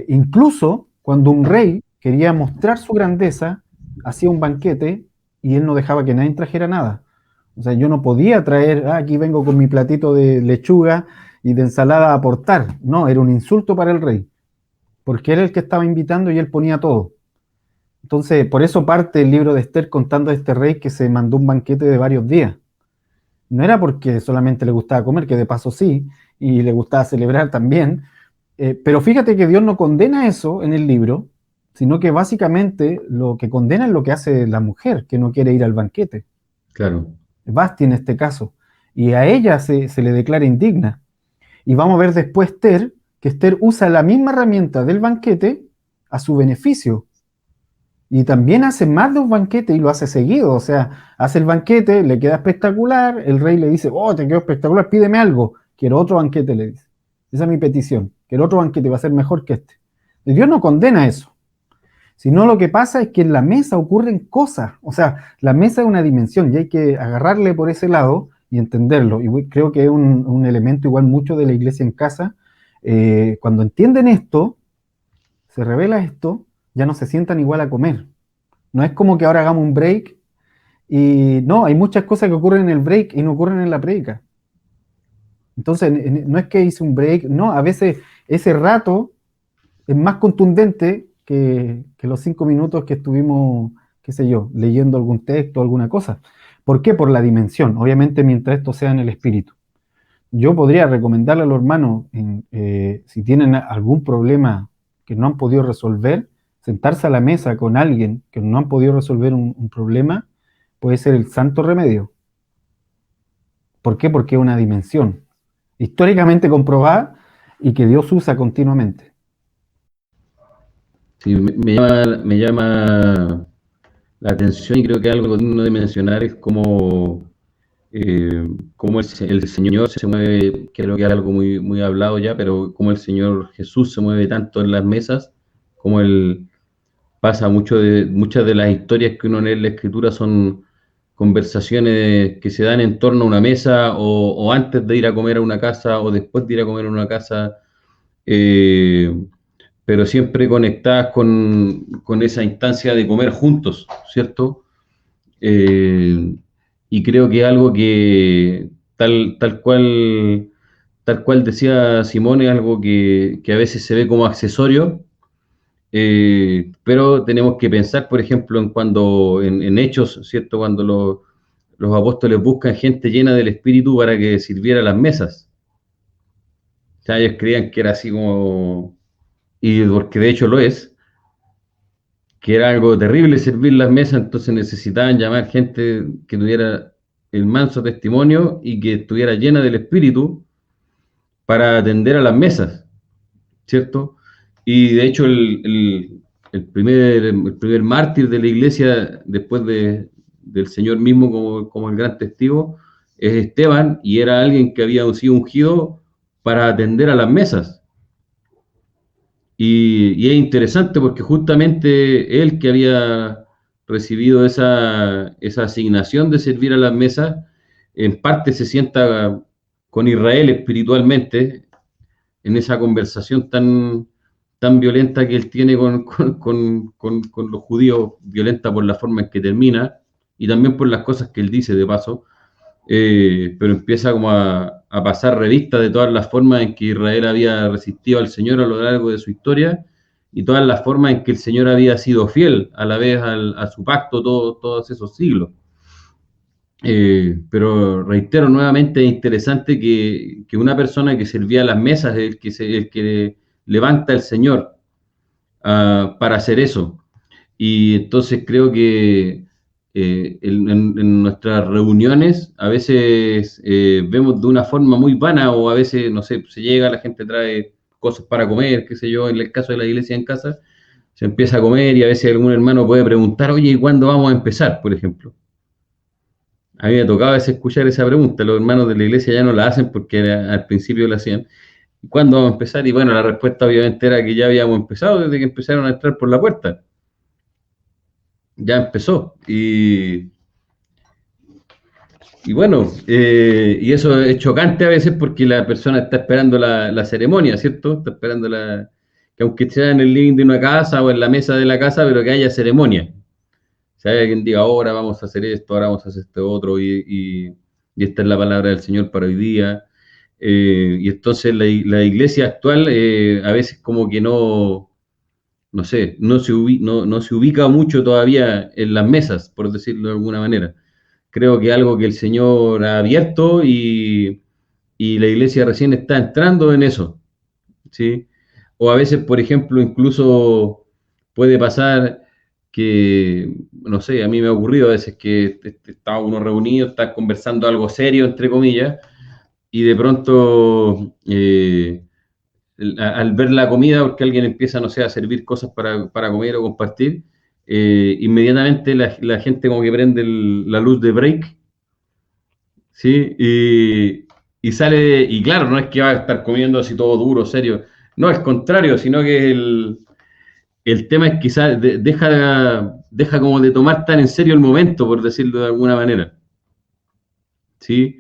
Incluso cuando un rey quería mostrar su grandeza, hacía un banquete y él no dejaba que nadie trajera nada. O sea, yo no podía traer, aquí vengo con mi platito de lechuga y de ensalada a aportar. No, era un insulto para el rey, porque era el que estaba invitando y él ponía todo. Entonces, por eso parte el libro de Esther contando a este rey que se mandó un banquete de varios días. No era porque solamente le gustaba comer, que de paso sí, y le gustaba celebrar también, pero fíjate que Dios no condena eso en el libro, sino que básicamente lo que condena es lo que hace la mujer, que no quiere ir al banquete. Claro. Basti en este caso. Y a ella se le declara indigna. Y vamos a ver después Esther, que Esther usa la misma herramienta del banquete a su beneficio. Y también hace más de un banquete y lo hace seguido. O sea, hace el banquete, le queda espectacular, el rey le dice, oh, te quedó espectacular, pídeme algo. Quiero otro banquete, le dice. Esa es mi petición. Quiero otro banquete, va a ser mejor que este. Y Dios no condena eso. Sino lo que pasa es que en la mesa ocurren cosas. O sea, la mesa es una dimensión y hay que agarrarle por ese lado y entenderlo. Y creo que es un elemento igual mucho de la iglesia en casa. Cuando entienden esto, se revela esto, ya no se sientan igual a comer. No es como que ahora hagamos un break y no, hay muchas cosas que ocurren en el break y no ocurren en la prédica. Entonces, no es que hice un break, no, a veces ese rato es más contundente que los 5 minutos que estuvimos, qué sé yo, leyendo algún texto, alguna cosa. ¿Por qué? Por la dimensión, obviamente mientras esto sea en el espíritu. Yo podría recomendarle a los hermanos, si tienen algún problema que no han podido resolver, sentarse a la mesa con alguien que no han podido resolver un problema, puede ser el santo remedio. ¿Por qué? Porque es una dimensión históricamente comprobada y que Dios usa continuamente. Sí, me llama la atención y creo que algo digno de mencionar es cómo el Señor se mueve, creo que es algo muy, muy hablado ya, pero cómo el Señor Jesús se mueve tanto en las mesas, como Él pasa muchas de las historias que uno lee en la Escritura son conversaciones que se dan en torno a una mesa o antes de ir a comer a una casa o después de ir a comer a una casa, eh, pero siempre conectadas con esa instancia de comer juntos, ¿cierto? Eh, y creo que algo que tal cual decía Simón, es algo que a veces se ve como accesorio, pero tenemos que pensar, por ejemplo, en Hechos, ¿cierto? Cuando los apóstoles buscan gente llena del Espíritu para que sirviera las mesas. O sea, ellos creían que era así como, y porque de hecho lo es, que era algo terrible servir las mesas, entonces necesitaban llamar gente que tuviera el manso testimonio y que estuviera llena del Espíritu para atender a las mesas, ¿cierto? Y de hecho el primer mártir de la iglesia después del Señor mismo como el gran testigo es Esteban, y era alguien que había sido ungido para atender a las mesas. Y es interesante porque justamente él que había recibido esa asignación de servir a las mesas, en parte se sienta con Israel espiritualmente en esa conversación tan violenta que él tiene con los judíos, violenta por la forma en que termina y también por las cosas que él dice de paso, pero empieza como a pasar revista de todas las formas en que Israel había resistido al Señor a lo largo de su historia y todas las formas en que el Señor había sido fiel a la vez a su pacto todos esos siglos. Pero reitero nuevamente, es interesante que una persona que servía a las mesas es el que levanta el Señor para hacer eso. Y entonces creo que en nuestras reuniones a veces vemos de una forma muy vana, o a veces, no sé, se llega, la gente trae cosas para comer, qué sé yo, en el caso de la iglesia en casa, se empieza a comer y a veces algún hermano puede preguntar, oye, ¿y cuándo vamos a empezar, por ejemplo? A mí me tocaba a veces escuchar esa pregunta, los hermanos de la iglesia ya no la hacen porque al principio la hacían. ¿Cuándo vamos a empezar? Y bueno, la respuesta obviamente era que ya habíamos empezado desde que empezaron a entrar por la puerta. Ya empezó. Y bueno, y eso es chocante a veces porque la persona está esperando la ceremonia, ¿cierto? Está esperando que aunque sea en el living de una casa o en la mesa de la casa, pero que haya ceremonia. Si hay alguien diga, ahora vamos a hacer esto, ahora vamos a hacer esto otro, y esta es la palabra del Señor para hoy día. Y entonces la iglesia actual a veces como que no sé, no se ubica mucho todavía en las mesas, por decirlo de alguna manera. Creo que es algo que el Señor ha abierto y la iglesia recién está entrando en eso, ¿sí? O a veces, por ejemplo, incluso puede pasar que, no sé, a mí me ha ocurrido a veces que está uno reunido, está conversando algo serio, entre comillas, y de pronto, al ver la comida, porque alguien empieza, no sé, a servir cosas para comer o compartir, inmediatamente la gente como que prende la luz de break, ¿sí? Y sale, y claro, no es que va a estar comiendo así todo duro, serio, no, al contrario, sino que el tema es quizás deja como de tomar tan en serio el momento, por decirlo de alguna manera, ¿sí?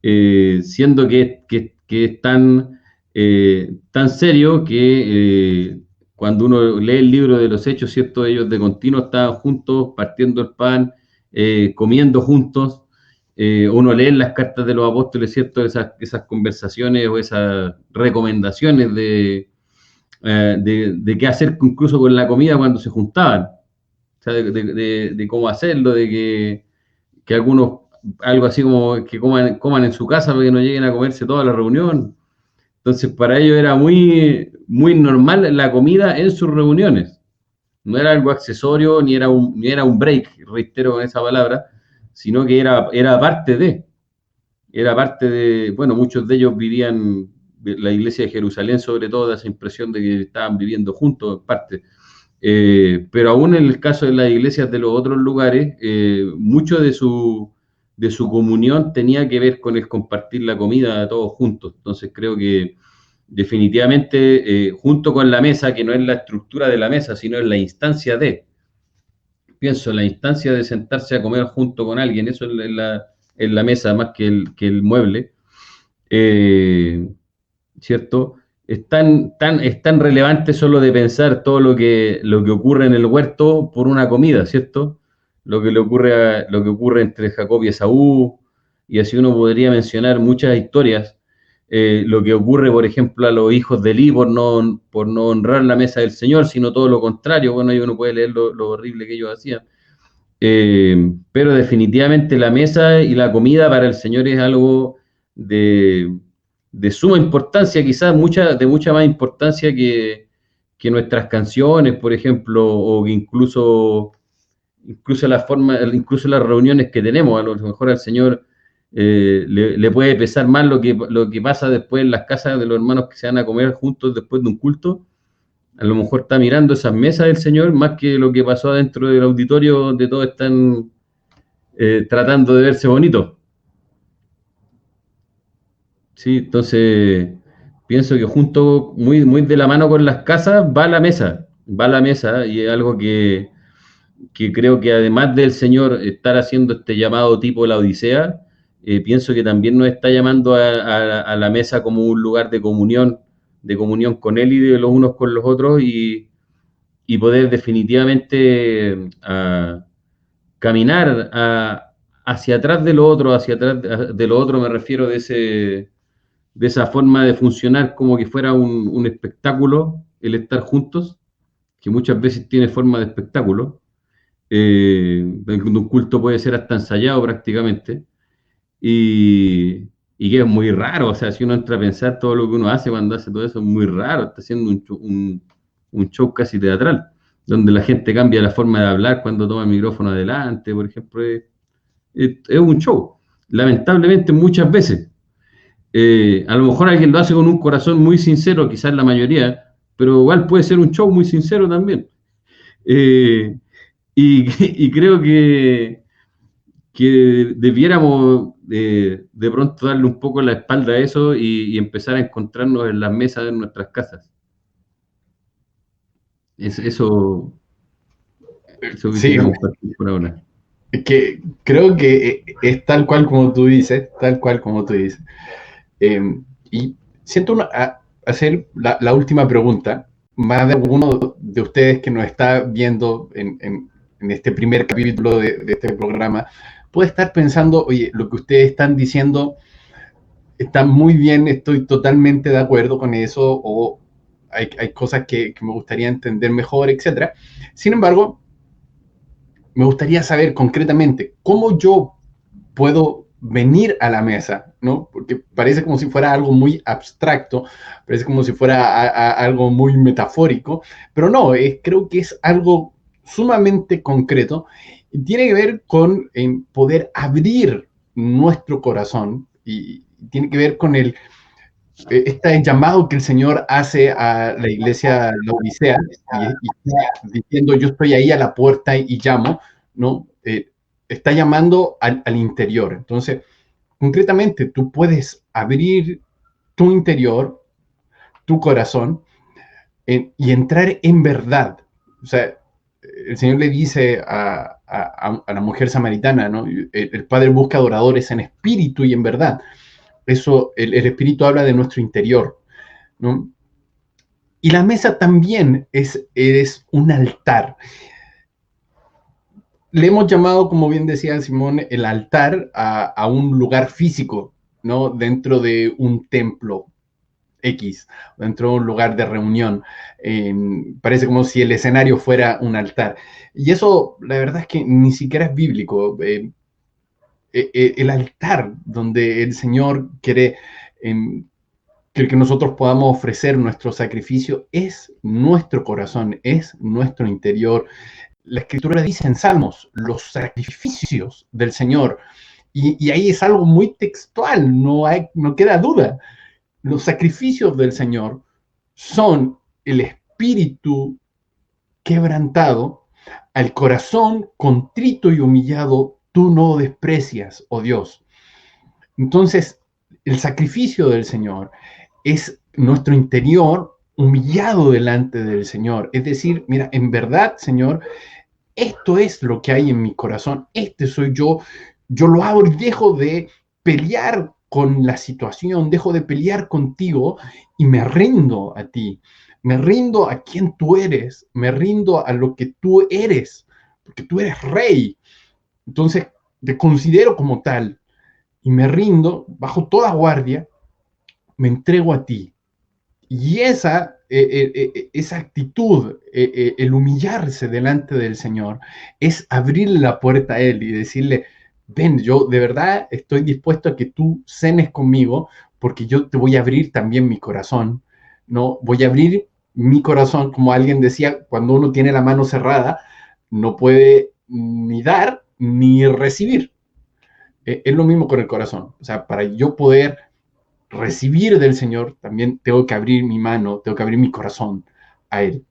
Siendo que es tan serio que cuando uno lee el libro de los Hechos, ¿cierto? Ellos de continuo estaban juntos, partiendo el pan, comiendo juntos. Uno lee en las cartas de los apóstoles, ¿cierto? Esas conversaciones o esas recomendaciones de qué hacer incluso con la comida cuando se juntaban. O sea, de cómo hacerlo, que algunos, algo así como que coman en su casa para que no lleguen a comerse toda la reunión. Entonces, para ellos era muy, muy normal la comida en sus reuniones. No era algo accesorio, ni era un break, reitero con esa palabra, sino que era parte de, bueno, muchos de ellos vivían, la iglesia de Jerusalén sobre todo, da esa impresión de que estaban viviendo juntos en parte. Pero aún en el caso de las iglesias de los otros lugares, mucho de su comunión tenía que ver con el compartir la comida todos juntos. Entonces creo que definitivamente, junto con la mesa, que no es la estructura de la mesa, sino es la instancia pienso, la instancia de sentarse a comer junto con alguien, eso es la mesa más que el mueble, ¿cierto? Es tan relevante solo de pensar todo lo que ocurre en el huerto por una comida, ¿cierto? Lo que ocurre entre Jacob y Esaú, y así uno podría mencionar muchas historias. Lo que ocurre, por ejemplo, a los hijos de Eli por no honrar la mesa del Señor, sino todo lo contrario. Bueno, ahí uno puede leer lo horrible que ellos hacían. Pero definitivamente la mesa y la comida para el Señor es algo de suma importancia, quizás de mucha más importancia que nuestras canciones, por ejemplo, o que incluso incluso las reuniones que tenemos. A lo mejor al Señor le puede pesar más lo que pasa después en las casas de los hermanos que se van a comer juntos después de un culto. A lo mejor está mirando esas mesas del Señor más que lo que pasó adentro del auditorio donde todos están tratando de verse bonitos. Sí, entonces pienso que junto, muy, muy de la mano con las casas, va la mesa, y es algo que creo que además del Señor estar haciendo este llamado tipo la Odisea, pienso que también nos está llamando a la mesa como un lugar de comunión con Él y de los unos con los otros, y poder definitivamente caminar hacia atrás de lo otro, hacia atrás de lo otro me refiero de esa forma de funcionar como que fuera un espectáculo, el estar juntos, que muchas veces tiene forma de espectáculo. Un culto puede ser hasta ensayado prácticamente, y que es muy raro. O sea, si uno entra a pensar todo lo que uno hace cuando hace todo eso, es muy raro, está haciendo un show casi teatral. donde la gente cambia la forma de hablar cuando toma el micrófono adelante, por ejemplo, es un show. Lamentablemente muchas veces. A lo mejor alguien lo hace con un corazón muy sincero, quizás la mayoría, pero igual puede ser un show muy sincero también. Eh, y creo que debiéramos de pronto darle un poco la espalda a eso y empezar a encontrarnos en las mesas de nuestras casas. Eso Sí, quisiera compartir por ahora. que creo que es tal cual como tú dices, tal cual como tú dices. Y siento hacer la última pregunta, más de alguno de ustedes que nos está viendo en este primer capítulo de este programa, puede estar pensando, oye, lo que ustedes están diciendo está muy bien, estoy totalmente de acuerdo con eso, o hay cosas que me gustaría entender mejor, etcétera. Sin embargo, me gustaría saber concretamente cómo yo puedo venir a la mesa, ¿no? Porque parece como si fuera algo muy abstracto, parece como si fuera algo muy metafórico, pero no, creo que es algo sumamente concreto y tiene que ver con poder abrir nuestro corazón y tiene que ver con este llamado que el Señor hace a la iglesia Laodicea y diciendo yo estoy ahí a la puerta y llamo, ¿no? Está llamando al interior. Entonces, concretamente, tú puedes abrir tu interior, tu corazón, y entrar en verdad. O sea, el Señor le dice a la mujer samaritana, ¿no? El Padre busca adoradores en espíritu y en verdad. Eso, el espíritu habla de nuestro interior, ¿no? Y la mesa también es un altar. Le hemos llamado, como bien decía Simón, el altar a un lugar físico, ¿no? Dentro de un templo X, dentro de un lugar de reunión. Parece como si el escenario fuera un altar. Y eso, la verdad es que ni siquiera es bíblico. El altar donde el Señor quiere que nosotros podamos ofrecer nuestro sacrificio es nuestro corazón, es nuestro interior. La Escritura dice en Salmos, los sacrificios del Señor. Y ahí es algo muy textual, no queda duda. Los sacrificios del Señor son el espíritu quebrantado, al corazón contrito y humillado, tú no desprecias, oh Dios. Entonces, el sacrificio del Señor es nuestro interior humillado delante del Señor. Es decir, mira, en verdad, Señor, esto es lo que hay en mi corazón, este soy yo lo hago y dejo de pelear con la situación, dejo de pelear contigo y me rindo a ti, me rindo a quien tú eres, me rindo a lo que tú eres, porque tú eres rey. Entonces, te considero como tal y me rindo bajo toda guardia, me entrego a ti. Y esa actitud, el humillarse delante del Señor, es abrirle la puerta a Él y decirle, ven, yo de verdad estoy dispuesto a que tú cenes conmigo, porque yo te voy a abrir también mi corazón, ¿no? Voy a abrir mi corazón, como alguien decía, cuando uno tiene la mano cerrada, no puede ni dar ni recibir. Es lo mismo con el corazón. O sea, para yo poder recibir del Señor, también tengo que abrir mi mano, tengo que abrir mi corazón a Él,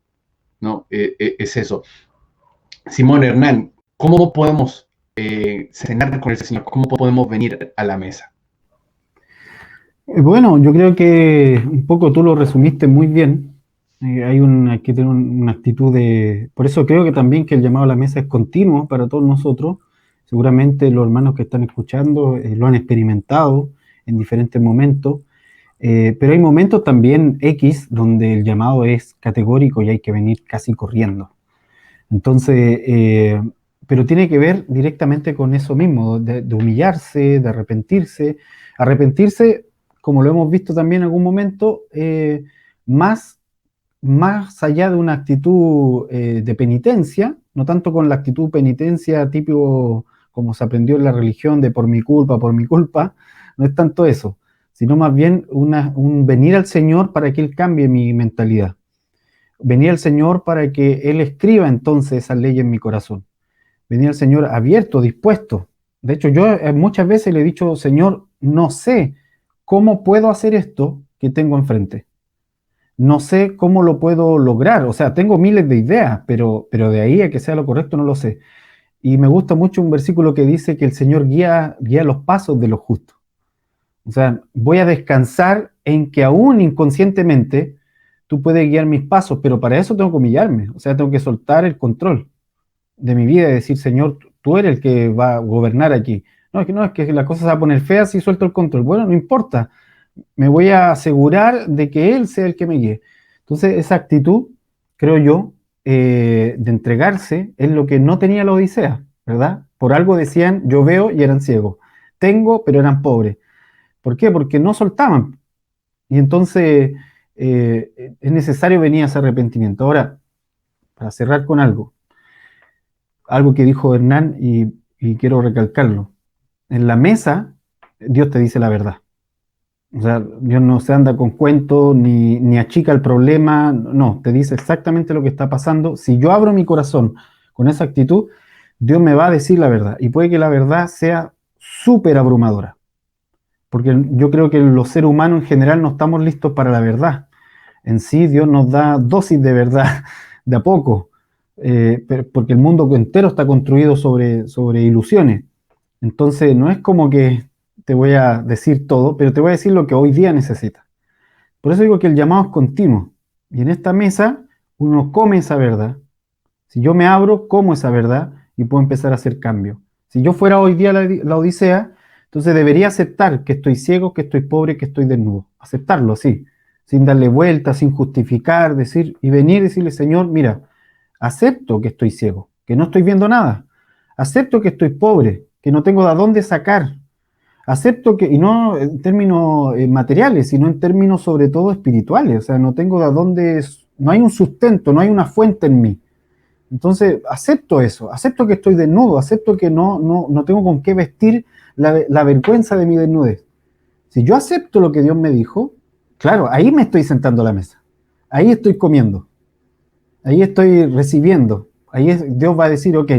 ¿no? Es eso. Simón Hernán, ¿cómo podemos cenar con el Señor? ¿Cómo podemos venir a la mesa? Bueno, yo creo que un poco tú lo resumiste muy bien. Hay que tener una actitud de... Por eso creo que también que el llamado a la mesa es continuo para todos nosotros. Seguramente los hermanos que están escuchando lo han experimentado en diferentes momentos. Pero hay momentos también X donde el llamado es categórico y hay que venir casi corriendo. Entonces, pero tiene que ver directamente con eso mismo, de humillarse, de arrepentirse. Arrepentirse, como lo hemos visto también en algún momento, más allá de una actitud de penitencia, no tanto con la actitud penitencia típico como se aprendió en la religión de por mi culpa, no es tanto eso, sino más bien un venir al Señor para que Él cambie mi mentalidad. venía el Señor para que Él escriba entonces esa ley en mi corazón. Venía el Señor abierto, dispuesto. De hecho, yo muchas veces le he dicho, Señor, no sé cómo puedo hacer esto que tengo enfrente. No sé cómo lo puedo lograr. O sea, tengo miles de ideas, pero de ahí a que sea lo correcto no lo sé. Y me gusta mucho un versículo que dice que el Señor guía los pasos de los justos. O sea, voy a descansar en que aún inconscientemente tú puedes guiar mis pasos, pero para eso tengo que humillarme. O sea, tengo que soltar el control de mi vida y decir, Señor, tú eres el que va a gobernar aquí. No, es que la cosa se va a poner fea si suelto el control. Bueno, no importa. Me voy a asegurar de que Él sea el que me guíe. Entonces, esa actitud, creo yo, de entregarse es lo que no tenía la Odisea, ¿verdad? Por algo decían, yo veo y eran ciegos. Tengo, pero eran pobres. ¿Por qué? Porque no soltaban. Y entonces es necesario venir a ese arrepentimiento. Ahora, para cerrar con algo que dijo Hernán y quiero recalcarlo. En la mesa, Dios te dice la verdad. O sea, Dios no se anda con cuentos ni achica el problema, no, te dice exactamente lo que está pasando. Si yo abro mi corazón con esa actitud, Dios me va a decir la verdad. Y puede que la verdad sea súper abrumadora. Porque yo creo que los seres humanos en general no estamos listos para la verdad. En sí, Dios nos da dosis de verdad de a poco, porque el mundo entero está construido sobre ilusiones. Entonces, no es como que te voy a decir todo, pero te voy a decir lo que hoy día necesitas. Por eso digo que el llamado es continuo. Y en esta mesa uno come esa verdad. Si yo me abro, como esa verdad y puedo empezar a hacer cambio. Si yo fuera hoy día la Odisea, entonces debería aceptar que estoy ciego, que estoy pobre, que estoy desnudo. Aceptarlo, sí, sin darle vuelta, sin justificar, decir y venir y decirle, Señor, mira, acepto que estoy ciego, que no estoy viendo nada. Acepto que estoy pobre, que no tengo de dónde sacar. Acepto que, y no en términos materiales, sino en términos sobre todo espirituales. O sea, no tengo de dónde, no hay un sustento, no hay una fuente en mí. Entonces, acepto eso, acepto que estoy desnudo, acepto que no tengo con qué vestir la vergüenza de mi desnudez. Si yo acepto lo que Dios me dijo, claro, ahí me estoy sentando a la mesa, ahí estoy comiendo, ahí estoy recibiendo, Dios va a decir, ok,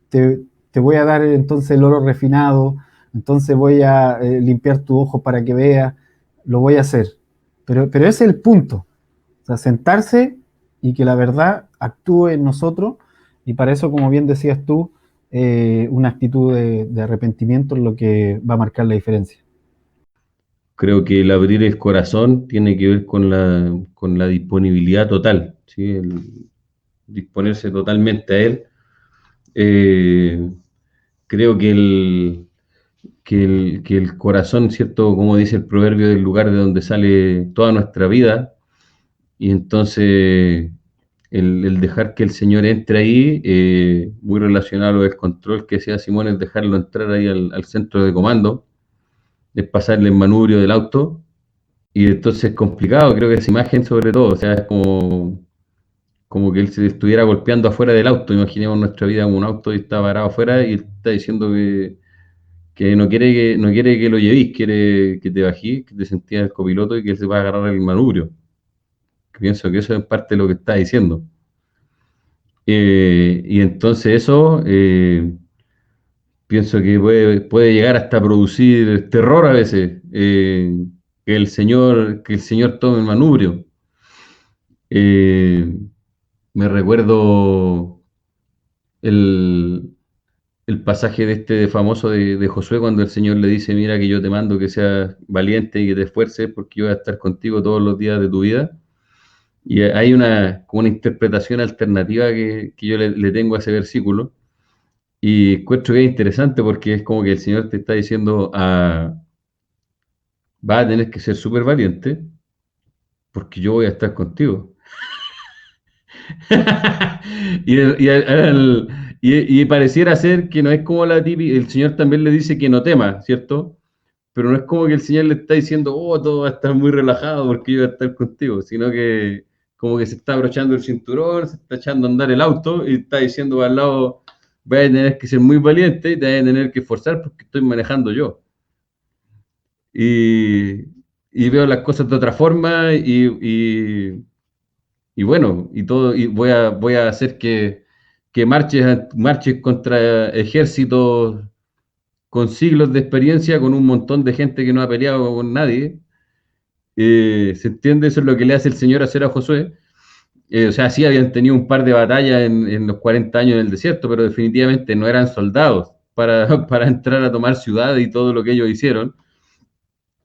te voy a dar entonces el oro refinado, entonces voy a limpiar tu ojo para que veas, lo voy a hacer. Pero ese es el punto, o sea, sentarse y que la verdad actúe en nosotros, y para eso, como bien decías tú, una actitud de arrepentimiento es lo que va a marcar la diferencia. Creo que el abrir el corazón tiene que ver con la disponibilidad total, ¿sí? El disponerse totalmente a Él. Eh, Creo que el corazón, ¿cierto? Como dice el proverbio, del lugar de donde sale toda nuestra vida, y entonces el dejar que el Señor entre ahí, muy relacionado a lo del control que decía Simón, es dejarlo entrar ahí al centro de comando, es pasarle el manubrio del auto, y entonces es complicado, creo que esa imagen sobre todo, o sea, es como que él se estuviera golpeando afuera del auto. Imaginemos nuestra vida como un auto y está parado afuera y está diciendo que no quiere que lo llevéis, quiere que te bajís, que te sentías el copiloto y que se va a agarrar el manubrio. Pienso que eso es parte de lo que está diciendo. Y entonces eso pienso que puede llegar hasta producir terror a veces, que el Señor tome el manubrio. Eh, Me recuerdo el, el pasaje de este famoso de Josué cuando el Señor le dice, mira que yo te mando que seas valiente y que te esfuerces porque yo voy a estar contigo todos los días de tu vida. Y hay como una interpretación alternativa que yo le tengo a ese versículo y encuentro que es interesante porque es como que el Señor te está diciendo, vas a tener que ser súper valiente porque yo voy a estar contigo. Y, y pareciera ser que no es como la típica, el Señor también le dice que no tema, ¿cierto? Pero no es como que el Señor le está diciendo, oh, todo va a estar muy relajado porque yo voy a estar contigo, sino que como que se está abrochando el cinturón, se está echando a andar el auto y está diciendo al lado, voy a tener que ser muy valiente y te voy a tener que esforzar porque estoy manejando yo. Y, y veo las cosas de otra forma y bueno, y todo, y voy a hacer que marches contra ejércitos con siglos de experiencia, con un montón de gente que no ha peleado con nadie. ¿Se entiende? Eso es lo que le hace el Señor hacer a Josué. O sea, sí habían tenido un par de batallas en los 40 años en el desierto, pero definitivamente no eran soldados para entrar a tomar ciudades y todo lo que ellos hicieron.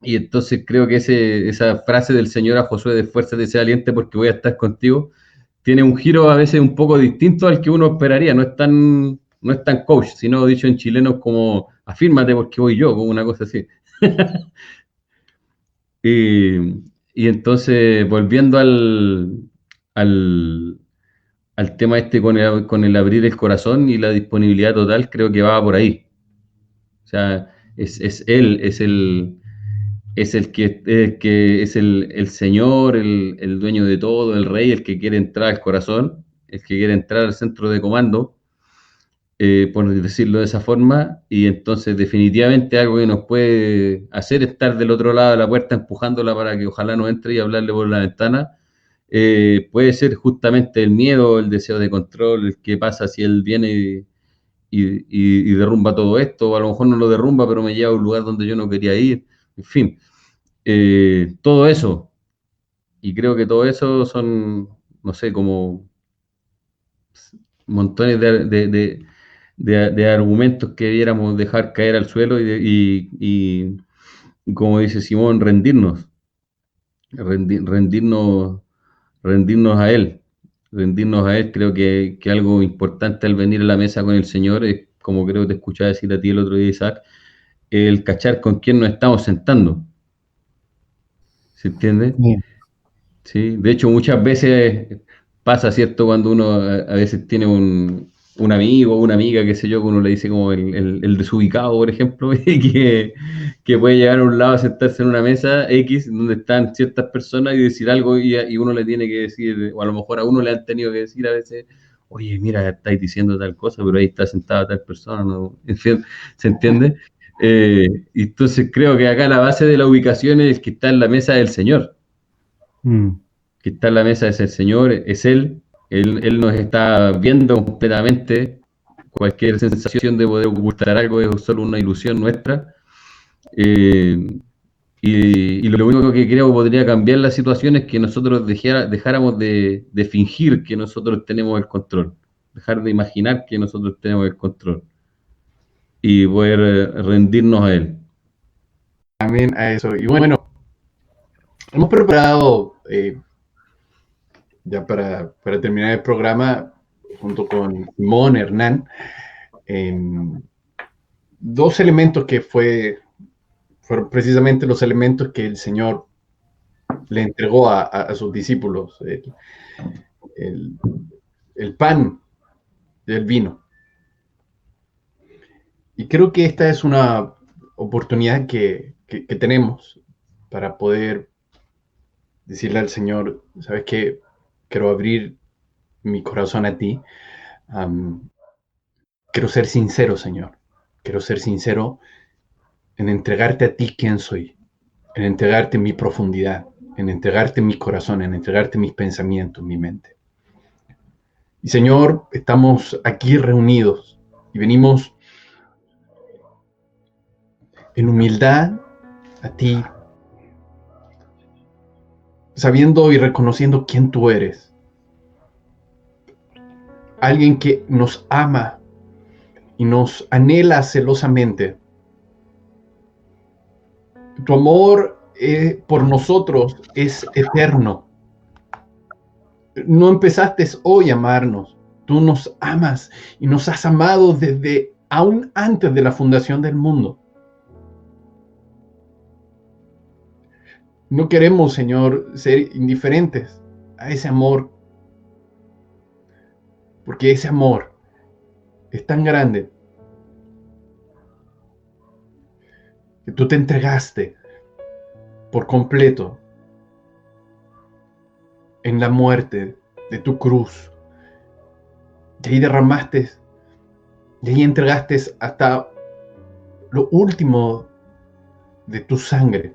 Y entonces creo que esa frase del Señor a Josué de esfuérzate y sé valiente porque voy a estar contigo, tiene un giro a veces un poco distinto al que uno esperaría. No es tan coach, sino dicho en chileno como afírmate porque voy yo, como una cosa así. Y, y entonces, volviendo al, al tema este con el abrir el corazón y la disponibilidad total, creo que va por ahí. O sea, es él, es el que es el Señor, el dueño de todo, el rey, el que quiere entrar al corazón, el que quiere entrar al centro de comando, por decirlo de esa forma, y entonces definitivamente algo que nos puede hacer estar del otro lado de la puerta empujándola para que ojalá no entre y hablarle por la ventana, puede ser justamente el miedo, el deseo de control, el que pasa si él viene y derrumba todo esto, o a lo mejor no lo derrumba, pero me lleva a un lugar donde yo no quería ir, en fin, todo eso, y creo que todo eso son, no sé, como montones de argumentos que debiéramos dejar caer al suelo y como dice Simón, rendirnos, rendirnos a Él. Rendirnos a Él, creo que algo importante al venir a la mesa con el Señor es, como creo que te escuchaba decir a ti el otro día, Isaac, el cachar con quién nos estamos sentando. ¿Se entiende? Sí. Sí, de hecho muchas veces pasa, ¿cierto? Cuando uno a veces tiene un amigo o una amiga, qué sé yo, que uno le dice como el desubicado, por ejemplo, y que puede llegar a un lado a sentarse en una mesa X donde están ciertas personas y decir algo y uno le tiene que decir, o a lo mejor a uno le han tenido que decir a veces, oye, mira, estáis diciendo tal cosa, pero ahí está sentada tal persona, ¿no? En fin, ¿se entiende? Y entonces creo que acá la base de la ubicación es que está en la mesa del Señor, Mm. que está en la mesa es el Señor, es Él nos está viendo completamente, cualquier sensación de poder ocultar algo es solo una ilusión nuestra, eh, y lo único que creo que podría cambiar la situación es que nosotros dejáramos de fingir que nosotros tenemos el control, dejar de imaginar que nosotros tenemos el control y poder rendirnos a Él. También a eso. Y bueno, hemos preparado ya para terminar el programa, junto con Simón, Hernán, dos elementos que fueron precisamente los elementos que el Señor le entregó a sus discípulos, el, el pan y el vino. Y creo que esta es una oportunidad que tenemos para poder decirle al Señor, ¿sabes qué? Quiero abrir mi corazón a ti. Um, Quiero ser sincero, Señor. Quiero ser sincero en entregarte a ti quién soy, en entregarte mi profundidad, en entregarte mi corazón, en entregarte mis pensamientos, mi mente. Y Señor, estamos aquí reunidos y venimos en humildad a ti, sabiendo y reconociendo quién tú eres. Alguien que nos ama y nos anhela celosamente. Tu amor por nosotros es eterno. No empezaste hoy a amarnos. Tú nos amas y nos has amado desde aún antes de la fundación del mundo. No queremos, Señor, ser indiferentes a ese amor, porque ese amor es tan grande que tú te entregaste por completo en la muerte de tu cruz. Y ahí derramaste, y ahí entregaste hasta lo último de tu sangre.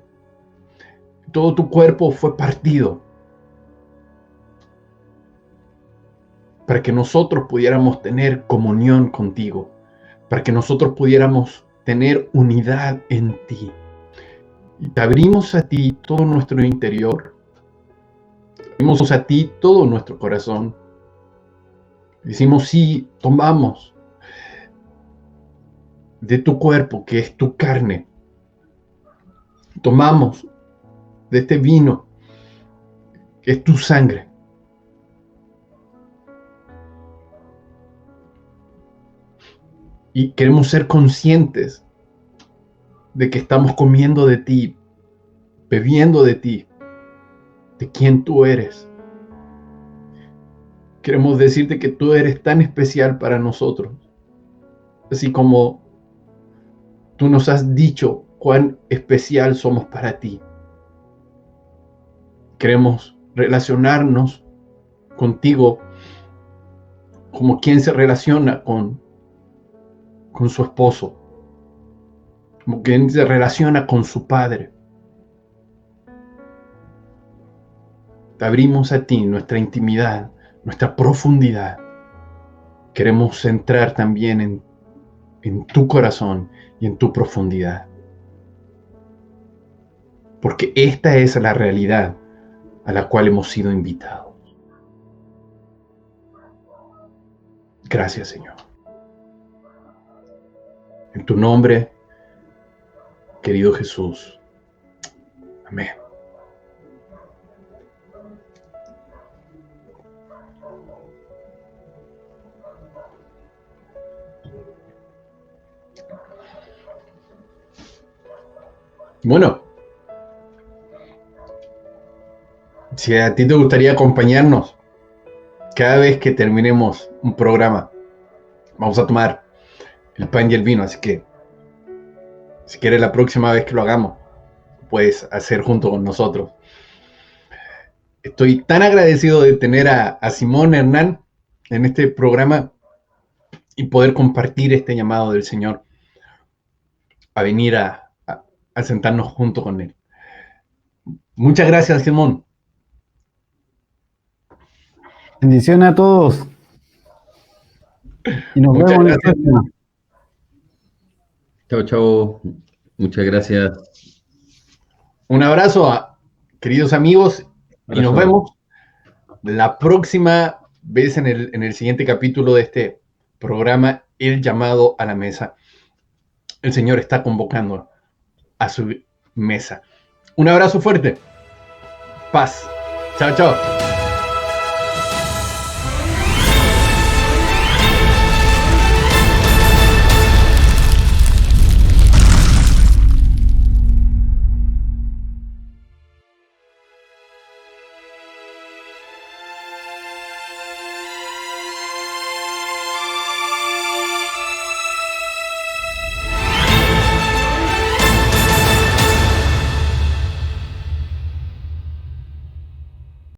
Todo tu cuerpo fue partido para que nosotros pudiéramos tener comunión contigo, para que nosotros pudiéramos tener unidad en ti. Y te abrimos a ti todo nuestro interior, abrimos a ti todo nuestro corazón. Decimos, sí, tomamos de tu cuerpo, que es tu carne. Tomamos de este vino, que es tu sangre. Y queremos ser conscientes de que estamos comiendo de ti, bebiendo de ti, de quién tú eres. Queremos decirte que tú eres tan especial para nosotros, así como tú nos has dicho cuán especial somos para ti. Queremos relacionarnos contigo como quien se relaciona con su esposo, como quien se relaciona con su padre. Te abrimos a ti nuestra intimidad, nuestra profundidad. Queremos entrar también en tu corazón y en tu profundidad. Porque esta es la realidad a la cual hemos sido invitados. Gracias, Señor. En tu nombre, querido Jesús. Amén. Bueno, si a ti te gustaría acompañarnos cada vez que terminemos un programa, vamos a tomar el pan y el vino, así que si quieres la próxima vez que lo hagamos, puedes hacer junto con nosotros. Estoy tan agradecido de tener a Simón Hernán en este programa y poder compartir este llamado del Señor a venir a sentarnos junto con Él. Muchas gracias, Simón. Bendiciones a todos. Y nos Muchas vemos en la gracias. próxima. Chao, chao. Muchas gracias. Un abrazo, queridos amigos, y nos Abrazo. vemos la próxima vez en el siguiente capítulo de este programa, El Llamado a la Mesa. El Señor está convocando a su mesa. Un abrazo fuerte. Paz. Chao, chao.